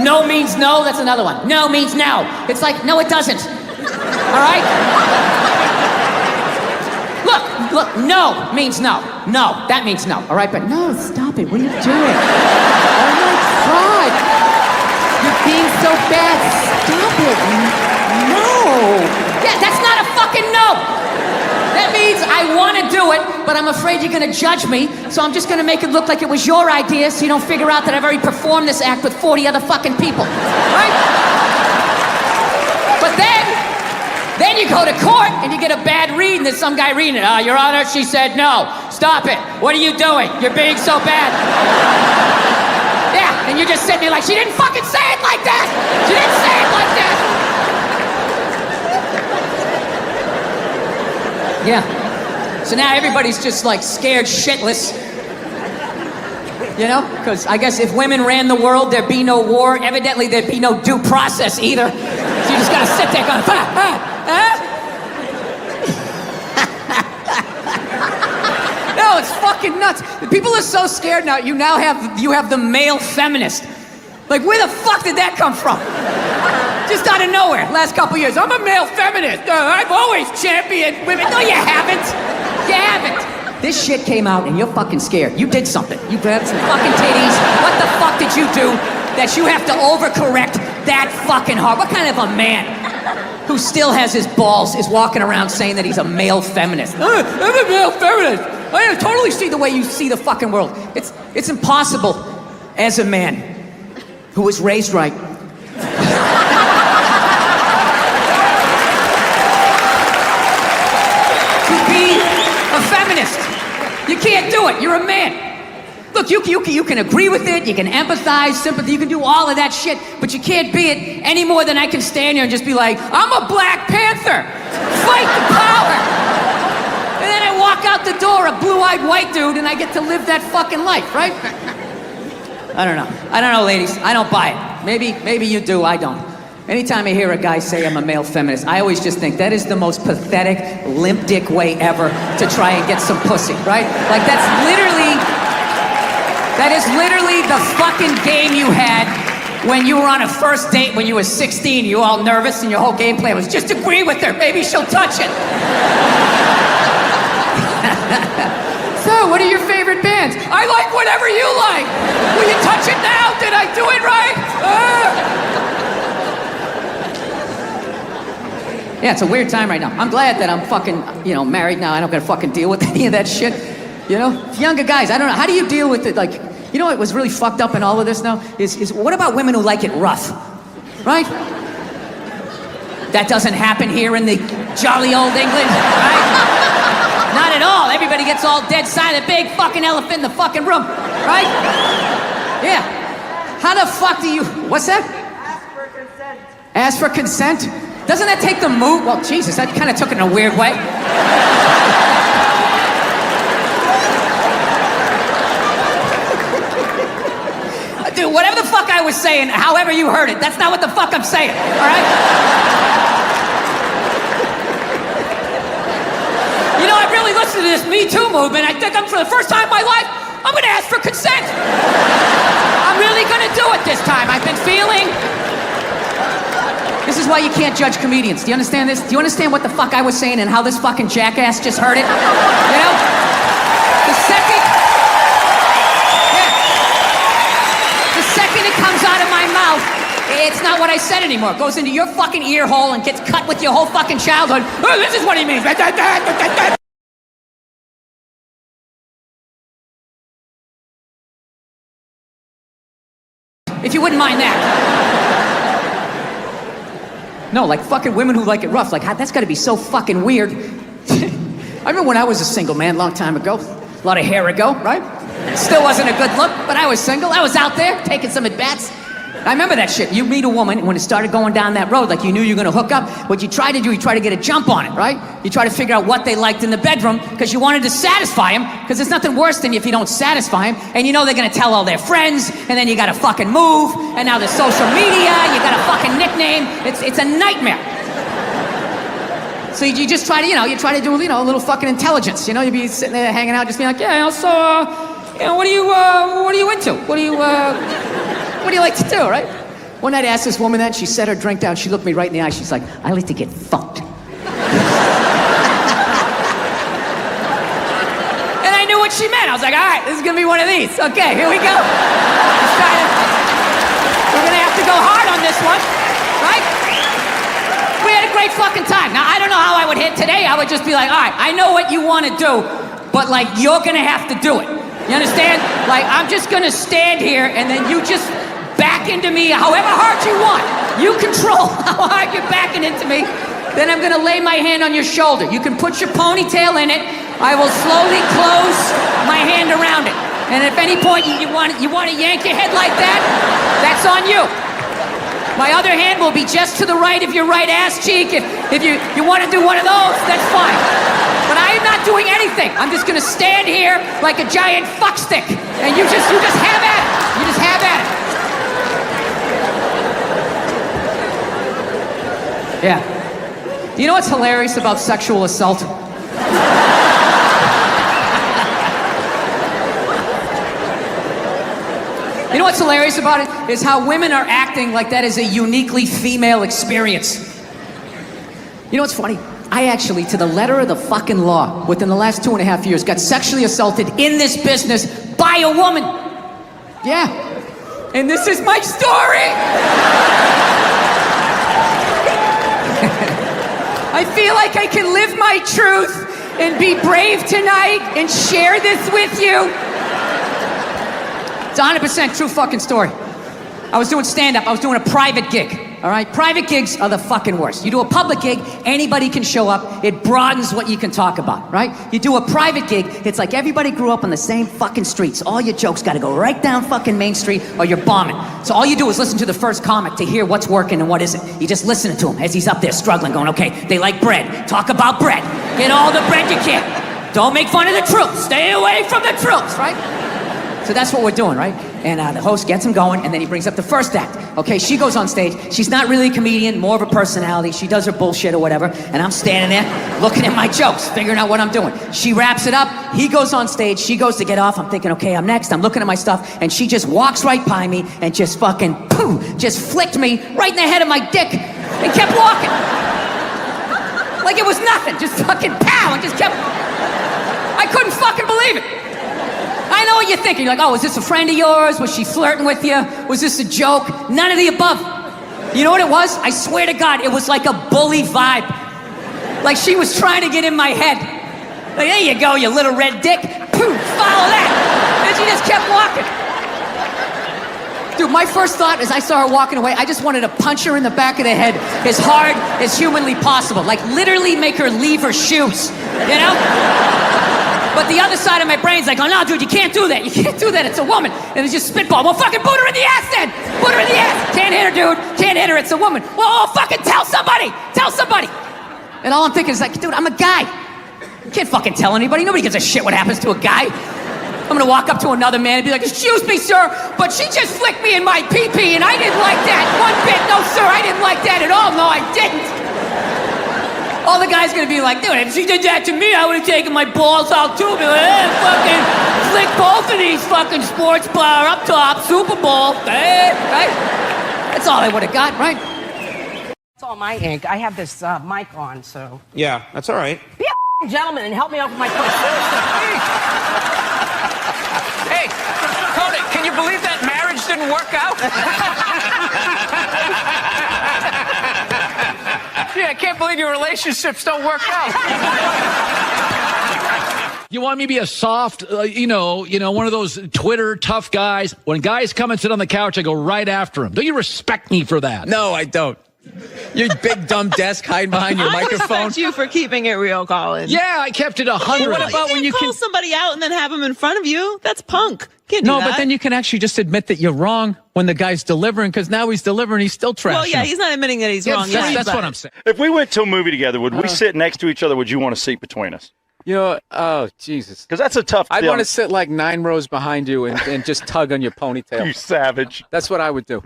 no means no, that's another one. No means no. It's like, no, it doesn't. All right? Look, no means no. No, that means no, all right? But no, stop it, what are you doing? Oh my God. You're being so bad, stop it. No. Yeah, that's not a fucking no. That means I want to do it, but I'm afraid you're going to judge me, so I'm just going to make it look like it was your idea so you don't figure out that I've already performed this act with 40 other fucking people, right? But then you go to court and you get a bad read and there's some guy reading it. Your Honor, she said no. Stop it. What are you doing? You're being so bad. Yeah, and you're just sitting there like, she didn't fucking say it like that. She didn't say it like that. Yeah. So now everybody's just like scared shitless. You know? Because I guess if women ran the world, there'd be no war. Evidently, there'd be no due process either. So you just gotta sit there going, No, it's fucking nuts. People are so scared now. You have the male feminist. Like, where the fuck did that come from? Just out of nowhere, last couple years. I'm a male feminist. I've always championed women. No, you haven't. You haven't. This shit came out and you're fucking scared. You did something. You grabbed some fucking titties. What the fuck did you do that you have to overcorrect that fucking hard? What kind of a man who still has his balls is walking around saying that he's a male feminist? I'm a male feminist. I totally see the way you see the fucking world. It's impossible as a man who was raised right. You can't do it. You're a man. Look, you can agree with it. You can empathize, sympathy. You can do all of that shit. But you can't be it any more than I can stand here and just be like, I'm a Black Panther. Fight the power. And then I walk out the door, a blue-eyed white dude, and I get to live that fucking life, right? I don't know, ladies. I don't buy it. Maybe you do. I don't. Anytime I hear a guy say I'm a male feminist, I always just think that is the most pathetic, limp dick way ever to try and get some pussy, right? Like that is literally the fucking game you had when you were on a first date when you were 16, you were all nervous and your whole game plan was just agree with her, maybe she'll touch it. So, what are your favorite bands? I like whatever you like. Will you touch it now? Did I do it right? Yeah, it's a weird time right now. I'm glad that I'm fucking, married now. I don't gotta fucking deal with any of that shit. Younger guys, I don't know. How do you deal with it? Like, what was really fucked up in all of this now? Is what about women who like it rough? Right? That doesn't happen here in the jolly old England, right? Not at all. Everybody gets all dead silent. Big fucking elephant in the fucking room, right? Yeah. How the fuck do you, what's that? Ask for consent. Ask for consent? Doesn't that take the move? Well, Jesus, that kind of took it in a weird way. Dude, whatever the fuck I was saying, however you heard it, that's not what the fuck I'm saying, all right? I really listened to this Me Too movement. I think for the first time in my life, I'm gonna ask for consent. I'm really gonna do it this time. I've been feeling... This is why you can't judge comedians. Do you understand this? Do you understand what the fuck I was saying and how this fucking jackass just heard it? The second it comes out of my mouth, it's not what I said anymore. It goes into your fucking ear hole and gets cut with your whole fucking childhood. Oh, this is what he means. If you wouldn't mind that. No, like fucking women who like it rough. Like, that's gotta be so fucking weird. I remember when I was a single man, long time ago. A lot of hair ago, right? Still wasn't a good look, but I was single. I was out there taking some at-bats. I remember that shit. You meet a woman, when it started going down that road, like you knew you were gonna hook up, what you try to do, you try to get a jump on it, right? You try to figure out what they liked in the bedroom, because you wanted to satisfy them, because there's nothing worse than if you don't satisfy them, and you know they're gonna tell all their friends, and then you gotta fucking move, and now there's social media, you got a fucking nickname, it's a nightmare. So you just try to, you try to do, a little fucking intelligence, you'd be sitting there hanging out, just being like, yeah, so, what are you into? What do you like to do, right? One night I asked this woman that, she set her drink down, she looked me right in the eye, she's like, I like to get fucked. And I knew what she meant. I was like, all right, this is gonna be one of these. Okay, here we go. We're gonna have to go hard on this one, right? We had a great fucking time. Now, I don't know how I would hit today. I would just be like, all right, I know what you wanna do, but like, you're gonna have to do it. You understand? Like, I'm just gonna stand here and then you just back into me however hard you want. You control how hard you're backing into me. Then I'm gonna lay my hand on your shoulder. You can put your ponytail in it. I will slowly close my hand around it. And at any point you want to yank your head like that, that's on you. My other hand will be just to the right of your right ass cheek. If you want to do one of those, that's fine. But I am not doing anything. I'm just gonna stand here like a giant fuck stick. And you just have at it. You just have at it. Yeah. Do you know what's hilarious about sexual assault? You know what's hilarious about it? Is how women are acting like that is a uniquely female experience. You know what's funny? I actually, to the letter of the fucking law, within the last 2.5 years, got sexually assaulted in this business by a woman. Yeah. And this is my story. I feel like I can live my truth and be brave tonight and share this with you. It's a 100% true fucking story. I was doing stand-up. I was doing a private gig, all right? Private gigs are the fucking worst. You do a public gig, anybody can show up. It broadens what you can talk about, right? You do a private gig, it's like everybody grew up on the same fucking streets. All your jokes gotta go right down fucking Main Street or you're bombing. So all you do is listen to the first comic to hear what's working and what isn't. You just listen to him as he's up there struggling, going, okay, they like bread. Talk about bread. Get all the bread you can. Don't make fun of the troops. Stay away from the troops, right? So that's what we're doing, right? And the host gets him going, and then he brings up the first act. Okay, she goes on stage. She's not really a comedian, more of a personality. She does her bullshit or whatever, and I'm standing there looking at my jokes, figuring out what I'm doing. She wraps it up. He goes on stage. She goes to get off. I'm thinking, okay, I'm next. I'm looking at my stuff, and she just walks right by me and just fucking, poof, just flicked me right in the head of my dick and kept walking. Like it was nothing. Just fucking pow, and just kept... I couldn't fucking believe it. I know what you're thinking. You're like, oh, is this a friend of yours? Was she flirting with you? Was this a joke? None of the above. You know what it was? I swear to God, it was like a bully vibe. Like she was trying to get in my head. Like, there you go, you little red dick. Poof, follow that. And she just kept walking. Dude, my first thought as I saw her walking away, I just wanted to punch her in the back of the head as hard as humanly possible. Like literally make her leave her shoes, you know? But the other side of my brain's like, oh no, dude, you can't do that. You can't do that, it's a woman. And it's just spitball. Well, fucking boot her in the ass then. Boot her in the ass. Can't hit her, dude. Can't hit her, it's a woman. Well, fucking tell somebody. Tell somebody. And all I'm thinking is like, dude, I'm a guy. You can't fucking tell anybody. Nobody gives a shit what happens to a guy. I'm gonna walk up to another man and be like, excuse me, sir, but she just flicked me in my pee-pee and I didn't like that one bit. No, sir, I didn't like that at all. No, I didn't. All the guy's gonna be like, dude, if she did that to me, I would've taken my balls out too. Be like, hey, fucking flick both of these fucking sports bar up top, Super Bowl, hey, right? That's all I would've got, right? It's all my ink. I have this mic on, so. Yeah, that's all right. Be a gentleman and help me out with my question. Hey, Cody, can you believe that marriage didn't work out? Yeah, I can't believe your relationships don't work out. You want me to be a soft, one of those Twitter tough guys? When guys come and sit on the couch, I go right after them. Don't you respect me for that? No, I don't. Your big dumb desk hiding behind your microphone. I respect you for keeping it real, Colin. Yeah, I kept it 100. What about when you call somebody out and then have them in front of you? That's punk. Can't do that. But then you can actually just admit that you're wrong when the guy's delivering, because now he's delivering, he's still trashing. Well, yeah, he's not admitting that he's wrong. That's what I'm saying. If we went to a movie together, would we sit next to each other? Would you want a seat between us? You know, oh, Jesus. Because that's a tough I'd deal. want to sit like 9 rows behind you and just tug on your ponytail. You savage. That's what I would do.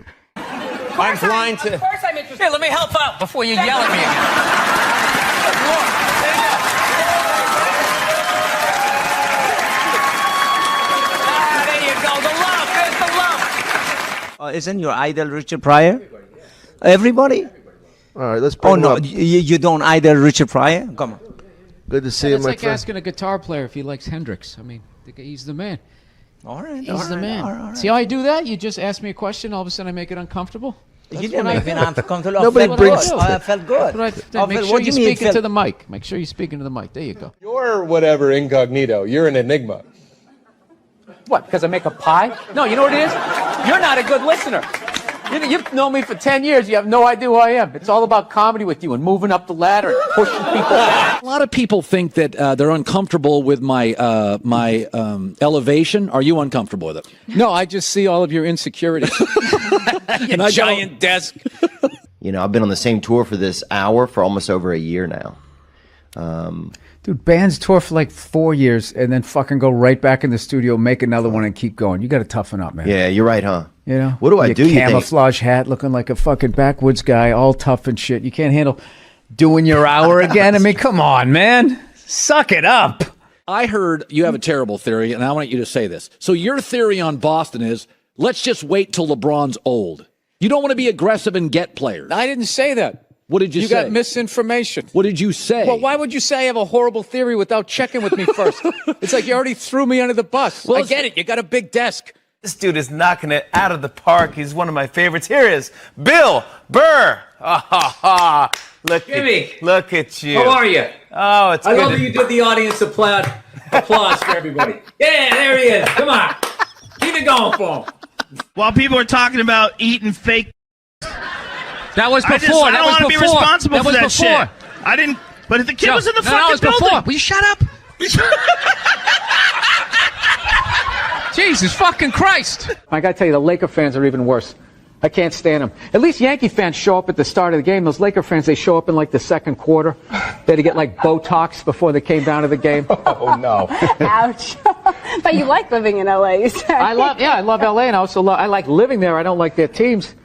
I'm blind to... First, I'm interested. Here, let me help out before you yell at me again. There you go. The love. There's the love. Isn't your idol Richard Pryor? Everybody? All right, let's bring Oh, him no, up. you don't idol Richard Pryor? Come on. Good to see you, It's my like friend. asking a guitar player if he likes Hendrix. I mean, he's the man. All right. He's the man. All right. See how I do that? You just ask me a question, all of a sudden I make it uncomfortable. You That's didn't what I make me do. uncomfortable. Nobody brings- I felt good. That's what I I Make felt- sure what do you're you mean speaking to felt- the mic. Make sure you're speaking to the mic. There you go. You're whatever incognito. You're an enigma. What, because I make a pie? No, you know what it is? You're not a good listener. You've known me for 10 years. You have no idea who I am. It's all about comedy with you and moving up the ladder and pushing people back. A lot of people think that they're uncomfortable with my elevation. Are you uncomfortable with it? No, I just see all of your insecurities. And I giant desk. You know, I've been on the same tour for this hour for almost over a year now. Dude, bands tour for like 4 years and then fucking go right back in the studio, make another one, and keep going. You got to toughen up, man. Yeah, you're right, huh? You know? What do I Your do, you think? camouflage hat, looking like a fucking backwoods guy, all tough and shit. You can't handle doing your hour again? I mean, come on, man. Suck it up. I heard you have a terrible theory, and I want you to say this. So your theory on Boston is, let's just wait till LeBron's old. You don't want to be aggressive and get players. I didn't say that. What did you say? You got misinformation. What did you say? Well, why would you say I have a horrible theory without checking with me first? It's like you already threw me under the bus. Well, I get it. You got a big desk. This dude is knocking it out of the park. He's one of my favorites. Here is Bill Burr. Look at you. How are you? Oh, it's I good. love that you did the audience applause for everybody. Yeah, there he is. Come on. Keep it going for him. While people are talking about eating fake, That was before. I don't want to be responsible for that shit. I didn't. But if the kid was in the fucking building. Before. Will you shut up? Jesus fucking Christ. I got to tell you, the Laker fans are even worse. I can't stand them. At least Yankee fans show up at the start of the game. Those Laker fans, they show up in like the second quarter. They had to get like Botox before they came down to the game. Oh, no. Ouch. But you like living in LA. You said. I love LA, and I like living there. I don't like their teams.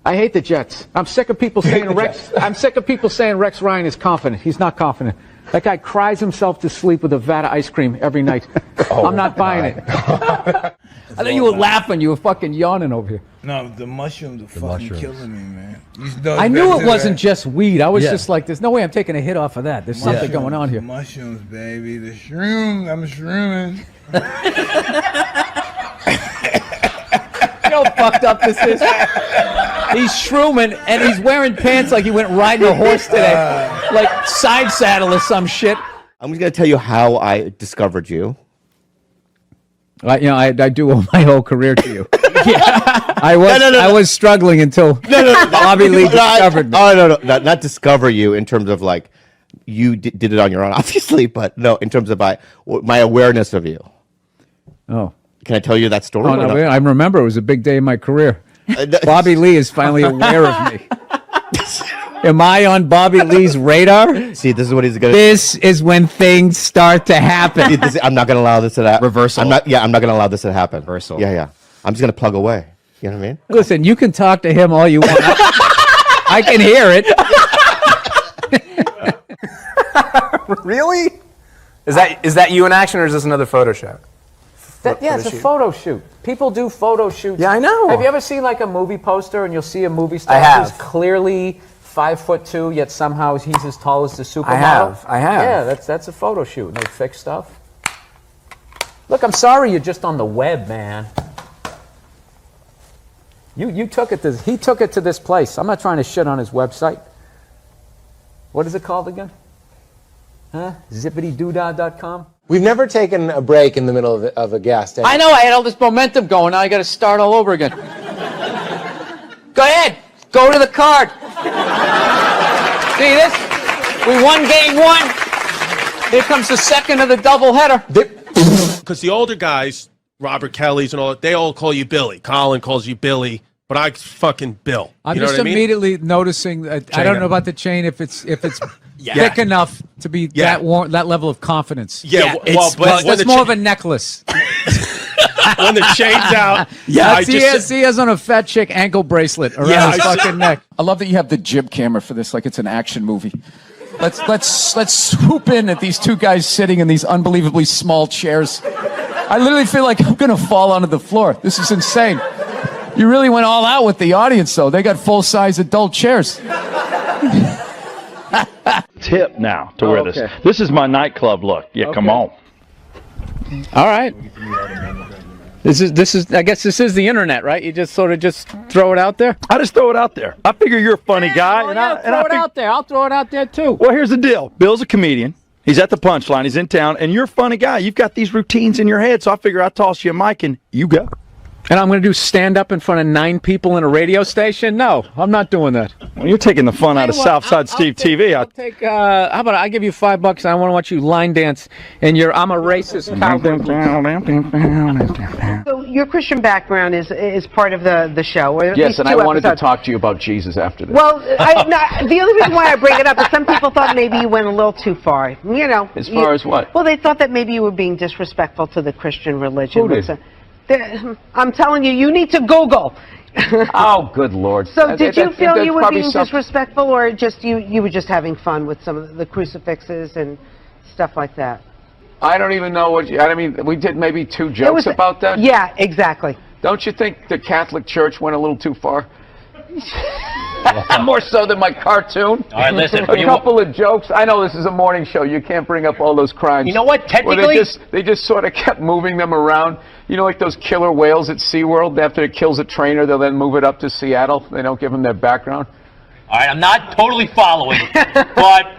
I hate the Jets. I'm sick of people saying Rex Ryan is confident. He's not confident. That guy cries himself to sleep with a vat of ice cream every night. I'm not buying it. I thought you were laughing. You were fucking yawning over here. No, the mushrooms are fucking killing me, man. I knew it wasn't just weed. I was just like, there's no way I'm taking a hit off of that. There's something going on here. Mushrooms, baby. The shrooms. I'm shrooming. You know how fucked up this is? He's shrooming, and he's wearing pants like he went riding a horse today. Like side saddle or some shit. I'm just going to tell you how I discovered you. I do owe my whole career to you. I was struggling until Bobby Lee discovered me. Oh, no, not discover you in terms of like, you did it on your own, obviously, but no, in terms of my awareness of you. Oh. Can I tell you that story? Oh, no, I remember it was a big day in my career. Bobby Lee is finally aware of me. Am I on Bobby Lee's radar? See, this is what he's going to do. This is when things start to happen. I'm not going to allow this to happen. Reversal. I'm not going to allow this to happen. Reversal. Yeah. I'm just going to plug away. You know what I mean? Listen, you can talk to him all you want. I can hear it. Really? Is that you in action, or is this another photo shoot? It's a photo shoot. People do photo shoots. Yeah, I know. Have you ever seen like a movie poster and you'll see a movie star I have. who's clearly 5'2", yet somehow he's as tall as the supermodel? I have. Yeah, that's a photo shoot. And they fix stuff. Look, I'm sorry you're just on the web, man. You took it to he took it to this place. I'm not trying to shit on his website. What is it called again? Huh? Zippitydoodah.com? We've never taken a break in the middle of a guest. I know, I had all this momentum going. Now I got to start all over again. Go ahead. Go to the card. See this? We won game one. Here comes the second of the doubleheader. Because the older guys, Robert Kelly's and all, they all call you Billy. Colin calls you Billy, but I fucking Bill. I'm you know just what I mean? immediately noticing. I don't know about the chain. If it's thick enough to be that level of confidence. Yeah, it's more of a necklace. When the chain's out, he has on a fat chick ankle bracelet around his fucking neck. I love that you have the jib camera for this, like it's an action movie. Let's swoop in at these two guys sitting in these unbelievably small chairs. I literally feel like I'm gonna fall onto the floor. This is insane. You really went all out with the audience, though. They got full-size adult chairs. Tip now to wear this. This is my nightclub look. Yeah, come on. All right. This is. I guess this is the internet, right? You just sort of just throw it out there. I just throw it out there. I figure you're a funny guy, Throw it out there. I'll throw it out there too. Well, here's the deal. Bill's a comedian. He's at the Punchline. He's in town, and you're a funny guy. You've got these routines in your head, so I figure I'll toss you a mic and you go. And I'm going to do stand up in front of 9 people in a radio station? No, I'm not doing that. Well, you're taking the fun out of Southside Steve TV. I'll take. How about I give you $5 and I want to watch you line dance and I'm a racist cowboy. So your Christian background is part of the show. Or at Yes, least and 2 I wanted episodes. to talk to you about Jesus after this. Well, the only reason why I bring it up is some people thought maybe you went a little too far. You know. As far as what? Well, they thought that maybe you were being disrespectful to the Christian religion. Who did? I'm telling you, you need to Google. Oh, good Lord. So did you feel you were being some... disrespectful, or just you were just having fun with some of the crucifixes and stuff like that? I don't even know what I mean, we did maybe 2 jokes about that? Yeah, exactly. Don't you think the Catholic Church went a little too far? More so than my cartoon. All right, listen. A couple of jokes. I know this is a morning show. You can't bring up all those crimes. You know what? Technically, they just sort of kept moving them around. You know, like those killer whales at SeaWorld. After it kills a trainer, they'll then move it up to Seattle. They don't give them their background. all right, I'm not totally following, but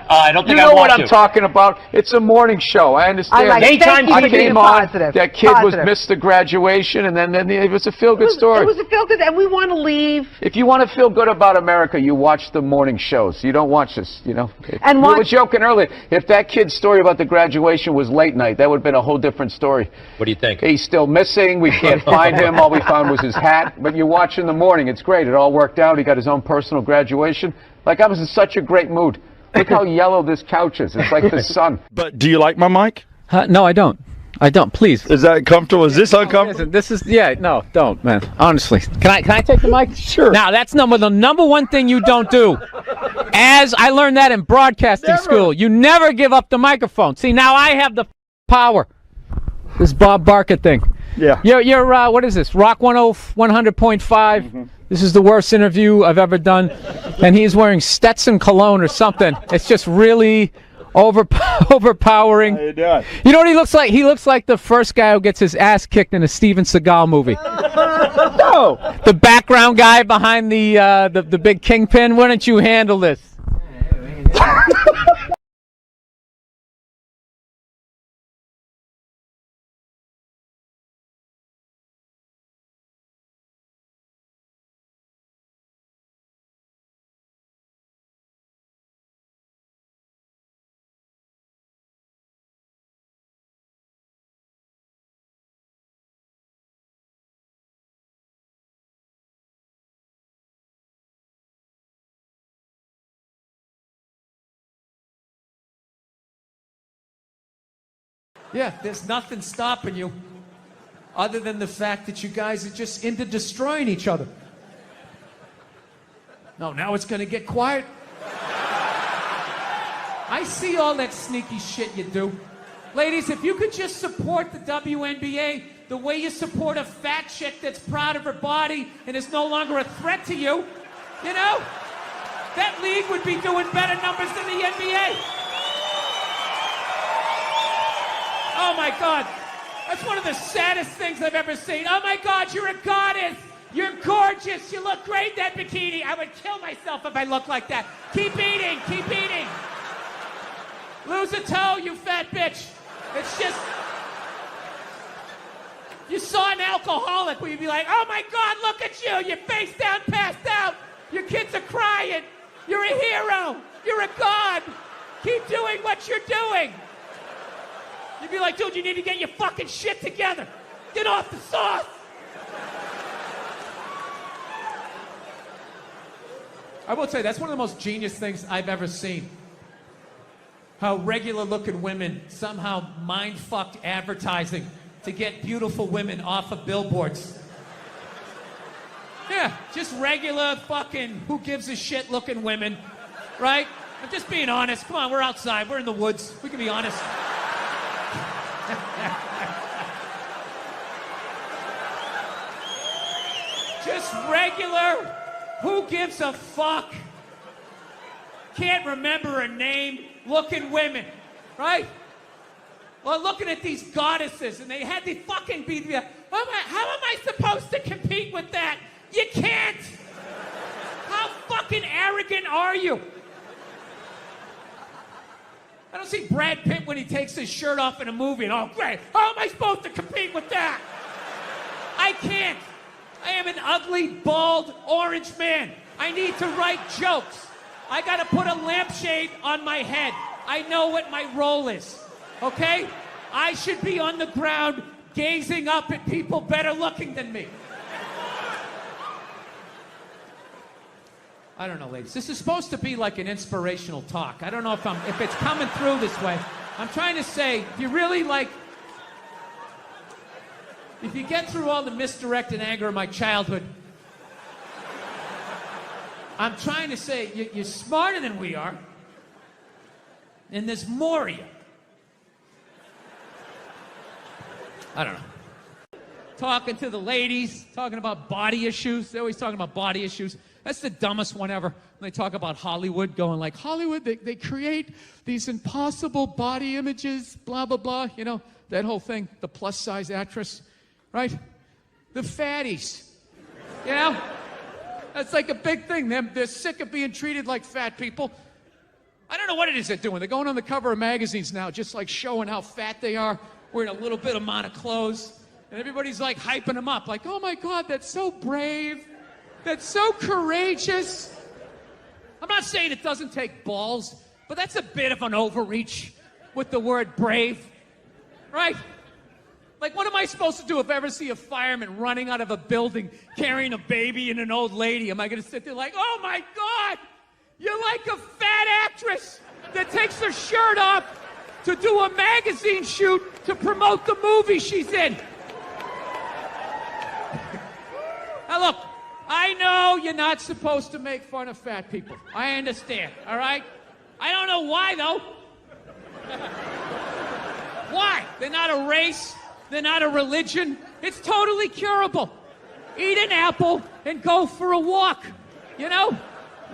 I don't think You I know want what to. I'm talking about. It's a morning show. I understand. I like it. Thank you I for being came on. positive. That kid Positive. missed the graduation, and then it was a feel-good story. It was a feel-good, and we want to leave. If you want to feel good about America, you watch the morning shows. You don't watch this, you know. And we were watch- joking earlier. If that kid's story about the graduation was late night, that would have been a whole different story. What do you think? He's still missing. We can't find him. All we found was his hat. But you watch in the morning. It's great. It all worked out. He got his own personal graduation. Like, I was in such a great mood. Look how yellow this couch is. It's like the sun. But do you like my mic? No, I don't. I don't. Please. Is that comfortable? Is this uncomfortable? This is, no, don't, man. Honestly. Can I take the mic? Sure. Now, that's the number one thing you don't do. As I learned that in broadcasting school. You never give up the microphone. See, now I have the power. This Bob Barker thing. Yeah. You're what is this? Rock 100.5. Mm-hmm. This is the worst interview I've ever done. And he's wearing Stetson cologne or something. It's just really overpowering. How you doing? You know what he looks like? He looks like the first guy who gets his ass kicked in a Steven Seagal movie. No. The background guy behind the big kingpin. Why don't you handle this? Yeah, there's nothing stopping you other than the fact that you guys are just into destroying each other. No, now it's going to get quiet. I see all that sneaky shit you do. Ladies, if you could just support the WNBA the way you support a fat chick that's proud of her body and is no longer a threat to you, you know, that league would be doing better numbers than the NBA. Oh my God, that's one of the saddest things I've ever seen. Oh my God, you're a goddess. You're gorgeous. You look great in that bikini. I would kill myself if I looked like that. Keep eating, keep eating. Lose a toe, you fat bitch. It's just, you saw an alcoholic where you'd be like, oh my God, look at you. You're face down, passed out. Your kids are crying. You're a hero. You're a god. Keep doing what you're doing. You'd be like, dude, you need to get your fucking shit together. Get off the sauce. I will tell you, that's one of the most genius things I've ever seen. How regular-looking women somehow mind-fucked advertising to get beautiful women off of billboards. Yeah, just regular fucking who-gives-a-shit-looking women, right? I'm just being honest. Come on, we're outside. We're in the woods. We can be honest. Just regular, who gives a fuck? Can't remember a name looking women, right? Well, looking at these goddesses, and they had to fucking be the. How am I supposed to compete with that? You can't! How fucking arrogant are you? I don't see Brad Pitt when he takes his shirt off in a movie and, oh, great, how am I supposed to compete with that? I can't. I am an ugly, bald, orange man. I need to write jokes. I gotta put a lampshade on my head. I know what my role is, okay? I should be on the ground gazing up at people better looking than me. I don't know, ladies. This is supposed to be like an inspirational talk. I don't know if it's coming through this way. I'm trying to say, if you really if you get through all the misdirected anger of my childhood, I'm trying to say you're smarter than we are, and there's more of you. I don't know. Talking to the ladies, talking about body issues. They're always talking about body issues. That's the dumbest one ever. When they talk about Hollywood, going like, Hollywood, they create these impossible body images, blah, blah, blah. You know, that whole thing, the plus-size actress, right? The fatties, you know? That's like a big thing. They're sick of being treated like fat people. I don't know what it is they're doing. They're going on the cover of magazines now, just like showing how fat they are, wearing a little bit amount of clothes. And everybody's like hyping them up, like, oh my God, that's so brave. That's so courageous. I'm not saying it doesn't take balls, but that's a bit of an overreach with the word brave, right? Like, what am I supposed to do if I ever see a fireman running out of a building carrying a baby and an old lady? Am I going to sit there like, oh my God, you're like a fat actress that takes her shirt off to do a magazine shoot to promote the movie she's in? Now look, I know you're not supposed to make fun of fat people. I understand, all right? I don't know why, though. Why? They're not a race. They're not a religion. It's totally curable. Eat an apple and go for a walk, you know?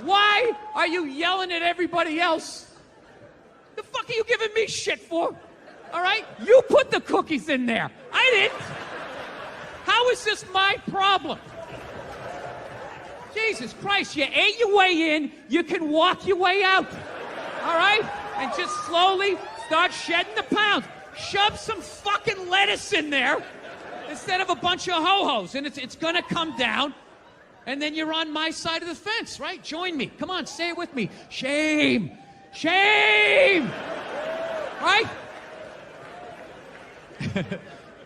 Why are you yelling at everybody else? The fuck are you giving me shit for? All right? You put the cookies in there. I didn't. How is this my problem? Jesus Christ, you ate your way in, you can walk your way out. All right? And just slowly start shedding the pounds. Shove some fucking lettuce in there instead of a bunch of ho-hos, and it's gonna come down, and then you're on my side of the fence, right? Join me. Come on, say it with me. Shame. Shame! Right?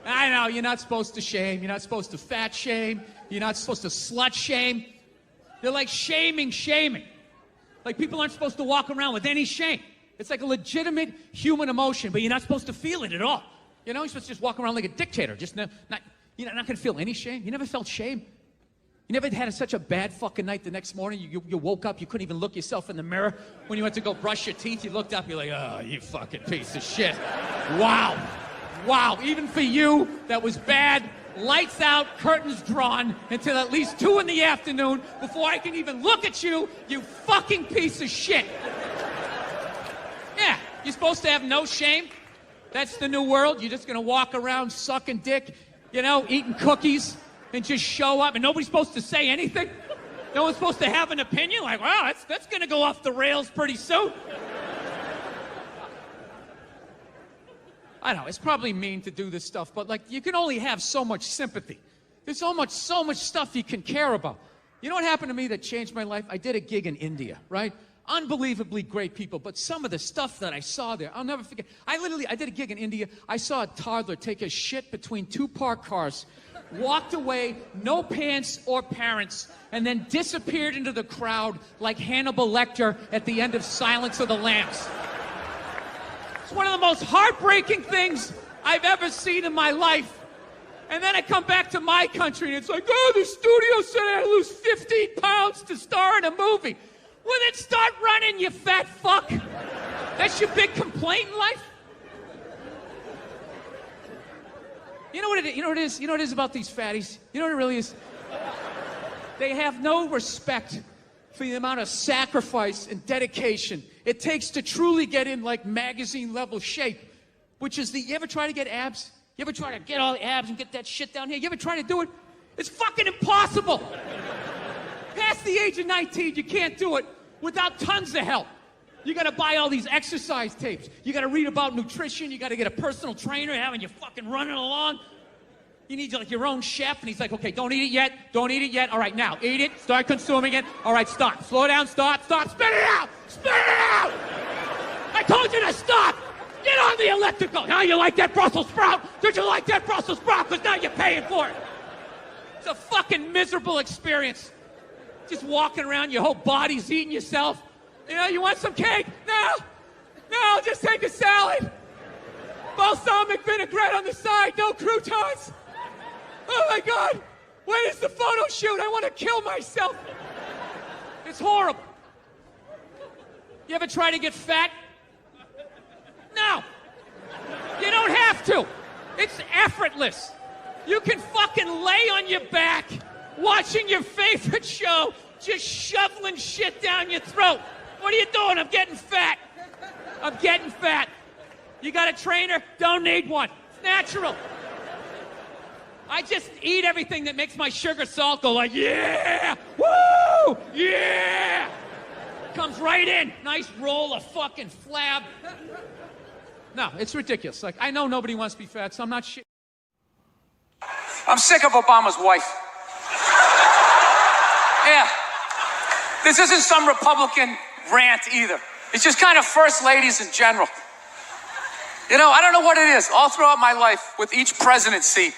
I know, you're not supposed to shame. You're not supposed to fat shame. You're not supposed to slut shame. They're like shaming. Like people aren't supposed to walk around with any shame. It's like a legitimate human emotion, but you're not supposed to feel it at all. You know, you're supposed to just walk around like a dictator. You're not going to feel any shame. You never felt shame. You never had such a bad fucking night the next morning. You woke up, you couldn't even look yourself in the mirror. When you went to go brush your teeth, you looked up, you're like, oh, you fucking piece of shit. Wow. Wow, even for you, that was bad. Lights out, curtains drawn until at least 2 in the afternoon before I can even look at you, you fucking piece of shit. Yeah, you're supposed to have no shame. That's the new world. You're just gonna walk around sucking dick, you know, eating cookies, and just show up, and nobody's supposed to say anything. No one's supposed to have an opinion. Like, wow, that's gonna go off the rails pretty soon. I know, it's probably mean to do this stuff, but like, you can only have so much sympathy. There's so much stuff you can care about. You know what happened to me that changed my life? I did a gig in India, right? Unbelievably great people, but some of the stuff that I saw there, I'll never forget. I did a gig in India. I saw a toddler take a shit between 2 parked cars, walked away, no pants or parents, and then disappeared into the crowd like Hannibal Lecter at the end of Silence of the Lambs. It's one of the most heartbreaking things I've ever seen in my life. And then I come back to my country and it's like, oh, the studio said I had to lose 15 pounds to star in a movie. Well, then start running, you fat fuck. That's your big complaint in life? You know what it is? You know what it is about these fatties? You know what it really is? They have no respect for the amount of sacrifice and dedication it takes to truly get in like magazine level shape, which is you ever try to get abs? You ever try to get all the abs and get that shit down here? You ever try to do it? It's fucking impossible. Past the age of 19, you can't do it without tons of help. You gotta buy all these exercise tapes. You gotta read about nutrition. You gotta get a personal trainer having you fucking running along. You need like your own chef, and he's like, okay, don't eat it yet. Don't eat it yet. All right, now, eat it. Start consuming it. All right, stop. Slow down, stop. Spit it out. Spit it out. I told you to stop. Get on the elliptical. Now you like that Brussels sprout? Did you like that Brussels sprout? Because now you're paying for it. It's a fucking miserable experience. Just walking around, your whole body's eating yourself. You know, you want some cake? No, just take a salad. Balsamic vinaigrette on the side, no croutons. Oh my God, when is the photo shoot? I want to kill myself. It's horrible. You ever try to get fat? No, you don't have to. It's effortless. You can fucking lay on your back, watching your favorite show, just shoveling shit down your throat. What are you doing? I'm getting fat. I'm getting fat. You got a trainer? Don't need one. It's natural. I just eat everything that makes my sugar salt go like, yeah, woo, yeah. Comes right in. Nice roll of fucking flab. No, it's ridiculous. Like, I know nobody wants to be fat, so I'm not shit. I'm sick of Obama's wife. Yeah. This isn't some Republican rant either. It's just kind of first ladies in general. You know, I don't know what it is. All throughout my life, with each presidency,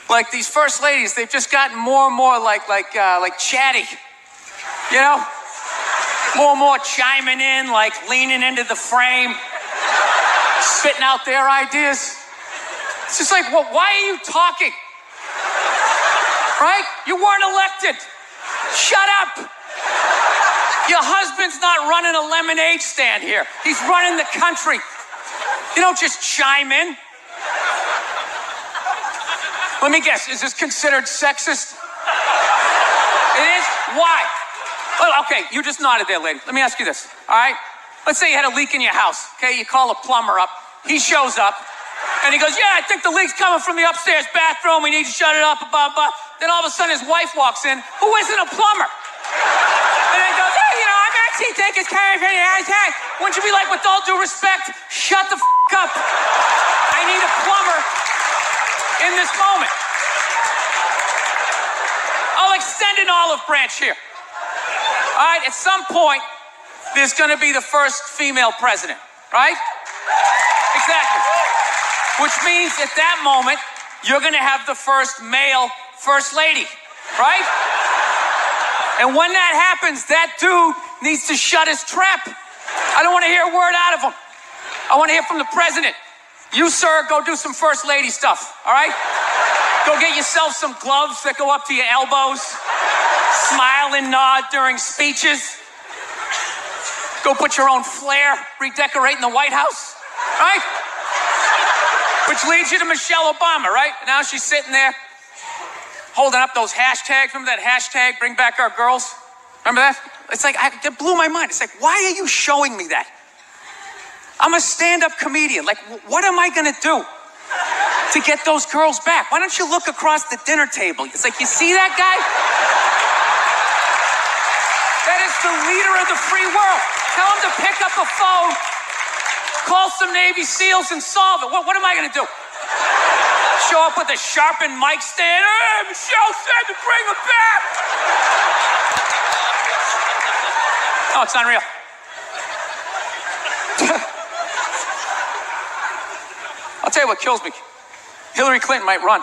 like these first ladies, they've just gotten more and more like chatty. You know, more and more chiming in, like leaning into the frame, spitting out their ideas. It's just like, well, why are you talking? Right? You weren't elected. Shut up. Your husband's not running a lemonade stand here. He's running the country. You don't just chime in. Let me guess, is this considered sexist? It is? Why? Well, okay, you just nodded there, lady. Let me ask you this, all right? Let's say you had a leak in your house, okay? You call a plumber up. He shows up, and he goes, yeah, I think the leak's coming from the upstairs bathroom. We need to shut it up, blah, blah. Then all of a sudden his wife walks in, who isn't a plumber. And then he goes, hey, you know, I'm actually thinking it's kind of, wouldn't you be like, with all due respect, shut the up. I need a plumber in this moment. I'll extend an olive branch here. All right, at some point, there's going to be the first female president, right? Exactly. Which means at that moment, you're going to have the first male first lady, right? And when that happens, that dude needs to shut his trap. I don't want to hear a word out of him. I want to hear from the president. You, sir, go do some first lady stuff, all right? Go get yourself some gloves that go up to your elbows. Smile and nod during speeches. Go put your own flair redecorating the White House, right? Which leads you to Michelle Obama, right? Now she's sitting there holding up those hashtags. Remember that hashtag, bring back our girls? Remember that? It's like, it blew my mind. It's like, why are you showing me that? I'm a stand-up comedian. Like, what am I going to do to get those girls back? Why don't you look across the dinner table? It's like, you see that guy? That is the leader of the free world. Tell him to pick up a phone, call some Navy SEALs and solve it. What am I going to do? Show up with a sharpened mic stand? Hey, Michelle said to bring him back. Oh, it's unreal. I'll tell you what kills me. Hillary Clinton might run.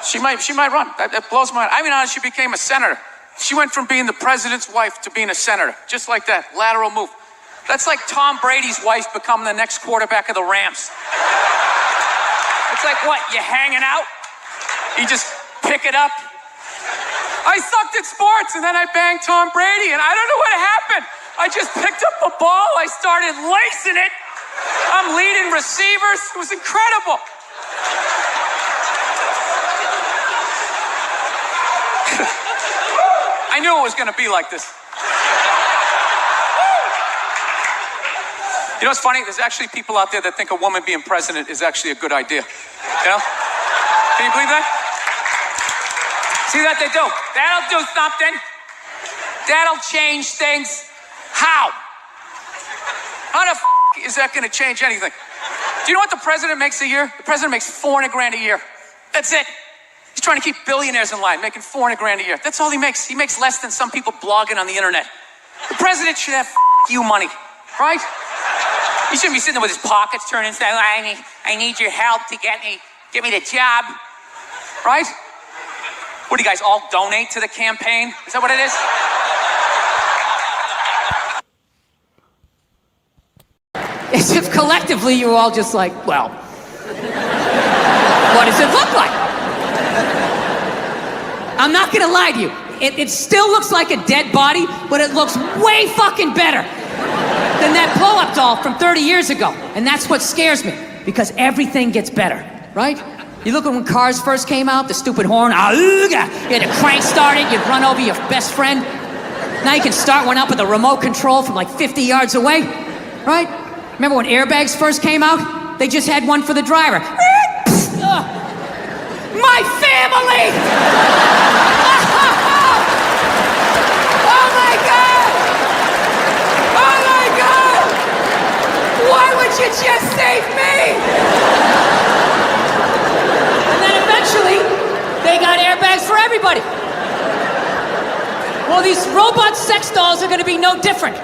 She might run. That blows my mind. I mean, how she became a senator. She went from being the president's wife to being a senator. Just like that. Lateral move. That's like Tom Brady's wife becoming the next quarterback of the Rams. It's like, what, you hanging out? You just pick it up? I sucked at sports, and then I banged Tom Brady, and I don't know what happened. I just picked up a ball. I started lacing it. I'm leading receivers. It was incredible. I knew it was going to be like this. You know what's funny? There's actually people out there that think a woman being president is actually a good idea. You know? Can you believe that? See what they do? That'll do something. That'll change things. How? How the is that going to change anything? Do you know what the president makes a year? The president makes $400,000 a year. That's it. He's trying to keep billionaires in line, making $400,000 a year. That's all he makes. He makes less than some people blogging on the internet. The president should have you money, right? He shouldn't be sitting there with his pockets turned inside. I need your help to get me the job, right? What do you guys all donate to the campaign? Is that what it is? As if collectively you were all just like, well, what does it look like? I'm not gonna lie to you. It still looks like a dead body, but it looks way fucking better than that blow-up doll from 30 years ago. And that's what scares me, because everything gets better, right? You look at when cars first came out, the stupid horn, you had to crank start it, you'd run over your best friend. Now you can start one up with a remote control from like 50 yards away, right? Remember when airbags first came out? They just had one for the driver. My family! Oh my God! Oh my God! Why would you just save me? And then eventually, they got airbags for everybody. Well, these robot sex dolls are gonna be no different.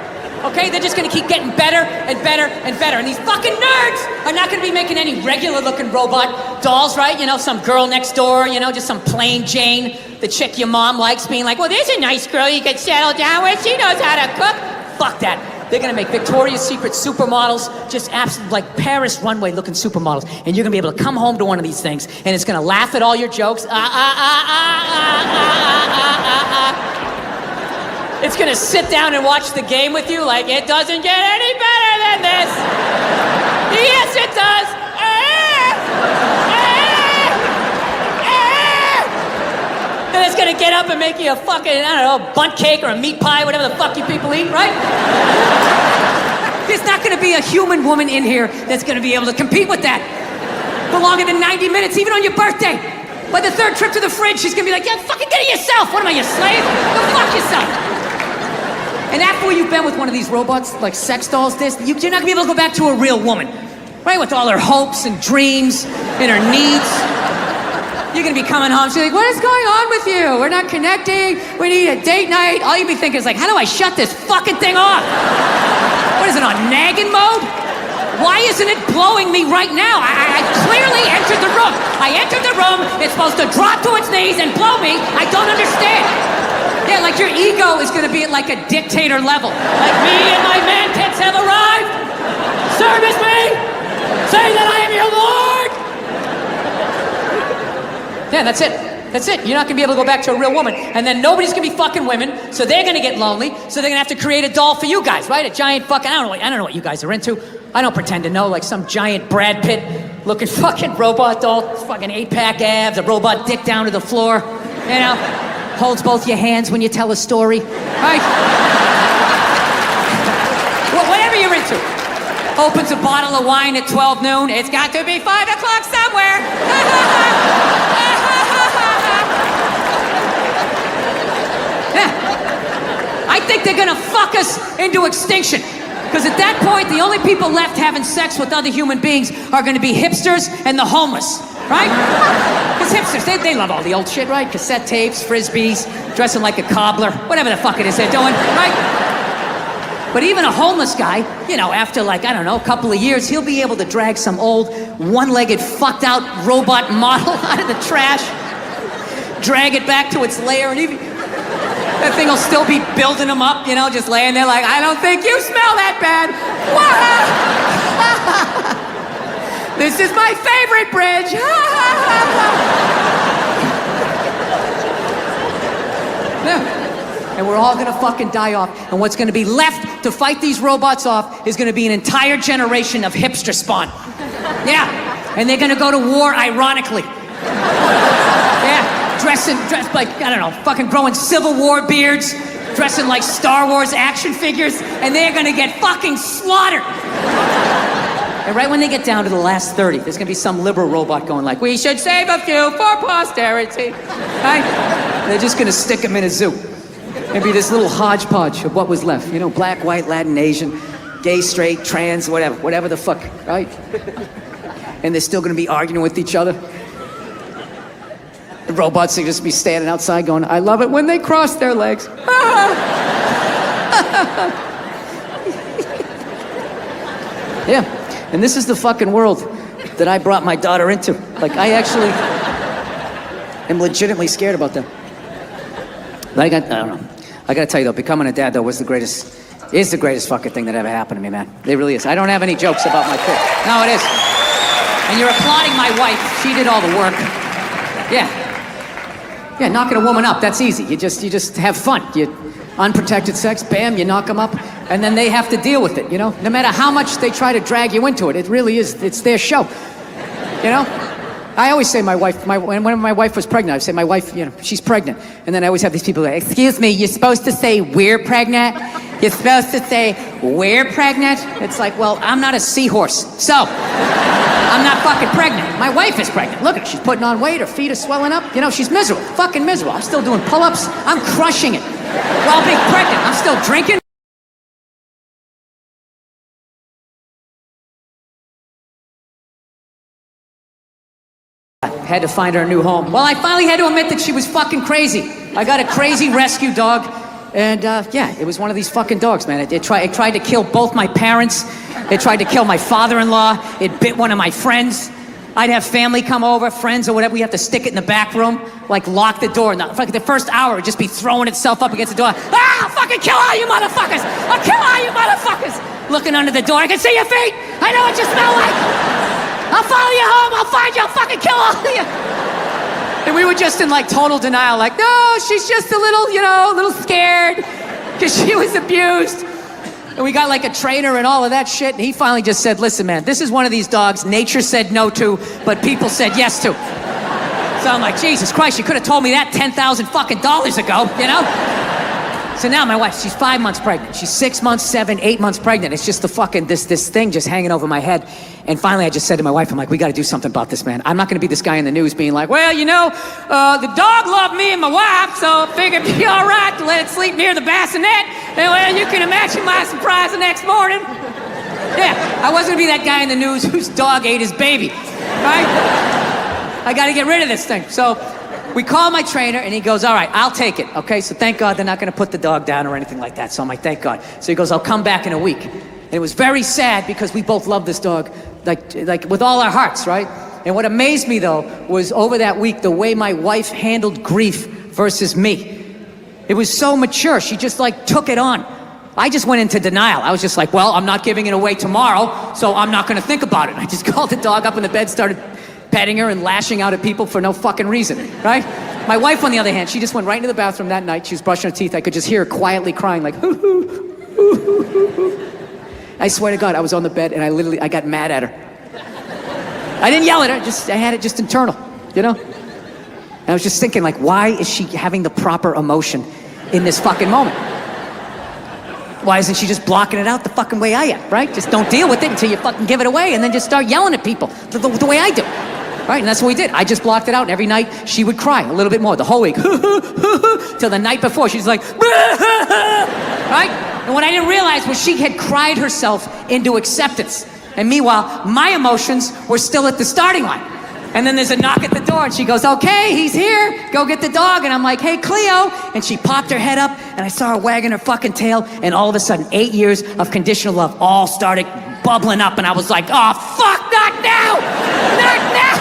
Okay, they're just gonna keep getting better and better and better. And these fucking nerds are not gonna be making any regular looking robot dolls, right? You know, some girl next door, you know, just some plain Jane, the chick your mom likes, being like, well, there's a nice girl you can settle down with, she knows how to cook. Fuck that. They're gonna make Victoria's Secret supermodels, just absolute like Paris runway looking supermodels. And you're gonna be able to come home to one of these things and it's gonna laugh at all your jokes. It's gonna sit down and watch the game with you like it doesn't get any better than this. Yes, it does. And it's gonna get up and make you a fucking, I don't know, bunt cake or a meat pie, whatever the fuck you people eat, right? There's not gonna be a human woman in here that's gonna be able to compete with that for longer than 90 minutes, even on your birthday. By the third trip to the fridge, she's gonna be like, yeah, fucking get it yourself. What am I, your slave? Go fuck yourself. And after you've been with one of these robots, like sex dolls, you're not gonna be able to go back to a real woman, right? With all her hopes and dreams and her needs. You're gonna be coming home, she's like, what is going on with you? We're not connecting, we need a date night. All you'll be thinking is like, how do I shut this fucking thing off? What is it, on nagging mode? Why isn't it blowing me right now? I clearly entered the room. I entered the room, it's supposed to drop to its knees and blow me. I don't understand. Yeah, like your ego is gonna be at like a dictator level. Like, me and my man tits have arrived. Service me. Say that I am your lord. Yeah, that's it. That's it. You're not gonna be able to go back to a real woman. And then nobody's gonna be fucking women, so they're gonna get lonely, so they're gonna have to create a doll for you guys, right? A giant fucking, I don't know what you guys are into. I don't pretend to know, like some giant Brad Pitt looking fucking robot doll, fucking 8-pack abs, a robot dick down to the floor, you know? Holds both your hands when you tell a story, right? Well, whatever you're into. Opens a bottle of wine at 12 noon. It's got to be 5 o'clock somewhere. Yeah. I think they're gonna fuck us into extinction. Because at that point, the only people left having sex with other human beings are gonna be hipsters and the homeless, right? Because hipsters, they love all the old shit, right? Cassette tapes, frisbees, dressing like a cobbler, whatever the fuck it is they're doing, right? But even a homeless guy, you know, after like, I don't know, a couple of years, he'll be able to drag some old one-legged fucked out robot model out of the trash, drag it back to its lair, and even that thing will still be building him up, you know, just laying there like, I don't think you smell that bad. This is my favorite bridge. Yeah. And we're all gonna fucking die off. And what's gonna be left to fight these robots off is gonna be an entire generation of hipster spawn. Yeah. And they're gonna go to war ironically. Yeah. dressed like, I don't know, fucking growing Civil War beards, dressing like Star Wars action figures, and they're gonna get fucking slaughtered. And right when they get down to the last 30, there's gonna be some liberal robot going like, we should save a few for posterity, right? And they're just gonna stick them in a zoo. Maybe this little hodgepodge of what was left. You know, black, white, Latin, Asian, gay, straight, trans, whatever the fuck, right? And they're still gonna be arguing with each other. The robots will just be standing outside going, I love it when they cross their legs. Yeah, and this is the fucking world that I brought my daughter into. Like, I actually am legitimately scared about them. Like, I don't know. I gotta tell you though, becoming a dad though is the greatest fucking thing that ever happened to me, man. It really is. I don't have any jokes about my kid. No, it is. And you're applauding my wife. She did all the work. Yeah, knocking a woman up, that's easy. You just have fun. You unprotected sex, bam, you knock them up, and then they have to deal with it, you know? No matter how much they try to drag you into it, it really is, it's their show, you know? I always say my wife, when my wife was pregnant, I would say my wife, you know, she's pregnant. And then I always have these people like, excuse me, you're supposed to say we're pregnant? You're supposed to say we're pregnant? It's like, well, I'm not a seahorse, so I'm not fucking pregnant. My wife is pregnant. Look at her, she's putting on weight, her feet are swelling up. You know, she's miserable, fucking miserable. I'm still doing pull-ups, I'm crushing it. While being pregnant, I'm still drinking. Had to find her a new home. Well, I finally had to admit that she was fucking crazy. I got a crazy rescue dog, and yeah, it was one of these fucking dogs, man. It tried to kill both my parents. It tried to kill my father-in-law. It bit one of my friends. I'd have family come over, friends or whatever. We have to stick it in the back room, like lock the door. The first hour would just be throwing itself up against the door. Ah, I'll fucking kill all you motherfuckers! I'll kill all you motherfuckers! Looking under the door, I can see your feet. I know what you smell like. I'll follow you home, I'll find you, I'll fucking kill all of you. And we were just in like total denial, like, no, she's just a little, you know, a little scared because she was abused. And we got like a trainer and all of that shit. And he finally just said, listen, man, this is one of these dogs nature said no to, but people said yes to. So I'm like, Jesus Christ, you could have told me that $10,000 fucking dollars ago, you know? So now my wife, she's 5 months pregnant. She's 6 months, 7, 8 months pregnant. It's just the fucking, this thing just hanging over my head. And finally I just said to my wife, I'm like, we gotta do something about this, man. I'm not gonna be this guy in the news being like, well, you know, the dog loved me and my wife, so I figured it'd be all right to let it sleep near the bassinet. And well, you can imagine my surprise the next morning. Yeah, I wasn't gonna be that guy in the news whose dog ate his baby, right? I gotta get rid of this thing. So we call my trainer and he goes, all right, I'll take it, okay? So thank God they're not gonna put the dog down or anything like that. So I'm like, thank God. So he goes, I'll come back in a week. And it was very sad because we both love this dog, like with all our hearts, right? And what amazed me though was over that week, the way my wife handled grief versus me. It was so mature, she just like took it on. I just went into denial. I was just like, well, I'm not giving it away tomorrow, so I'm not gonna think about it. I just called the dog up in the bed, started petting her and lashing out at people for no fucking reason, right? My wife, on the other hand, she just went right into the bathroom that night. She was brushing her teeth. I could just hear her quietly crying like, hoo, hoo, hoo, hoo, hoo, hoo. I swear to God, I was on the bed and I got mad at her. I didn't yell at her, I had it just internal, you know? And I was just thinking like, why is she having the proper emotion in this fucking moment? Why isn't she just blocking it out the fucking way I am, right? Just don't deal with it until you fucking give it away and then just start yelling at people the way I do. Right, and that's what we did. I just blocked it out, and every night she would cry a little bit more, the whole week. Till the night before, she's like, right? And what I didn't realize was she had cried herself into acceptance. And meanwhile, my emotions were still at the starting line. And then there's a knock at the door, and she goes, okay, he's here, go get the dog. And I'm like, hey, Cleo. And she popped her head up, and I saw her wagging her fucking tail, and all of a sudden, 8 years of conditional love all started bubbling up, and I was like, oh, fuck, not now! Not now!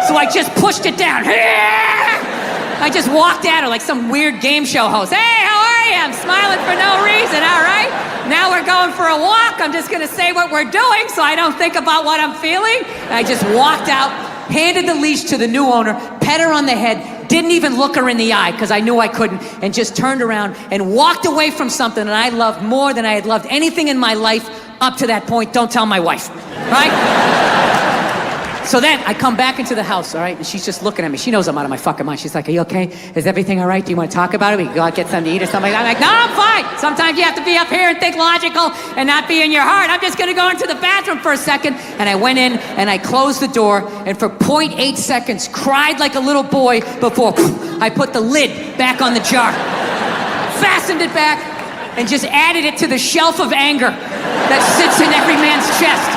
So I just pushed it down. I just walked at her like some weird game show host. Hey, how are you? I'm smiling for no reason, all right? Now we're going for a walk. I'm just gonna say what we're doing so I don't think about what I'm feeling. And I just walked out, handed the leash to the new owner, pet her on the head, didn't even look her in the eye because I knew I couldn't, and just turned around and walked away from something that I loved more than I had loved anything in my life up to that point. Don't tell my wife, right? So then I come back into the house, all right, and she's just looking at me. She knows I'm out of my fucking mind. She's like, are you okay? Is everything all right? Do you want to talk about it? We can go out, get something to eat or something like that. I'm like, no, I'm fine. Sometimes you have to be up here and think logical and not be in your heart. I'm just going to go into the bathroom for a second. And I went in and I closed the door and for 0.8 seconds cried like a little boy before I put the lid back on the jar. Fastened it back and just added it to the shelf of anger that sits in every man's chest.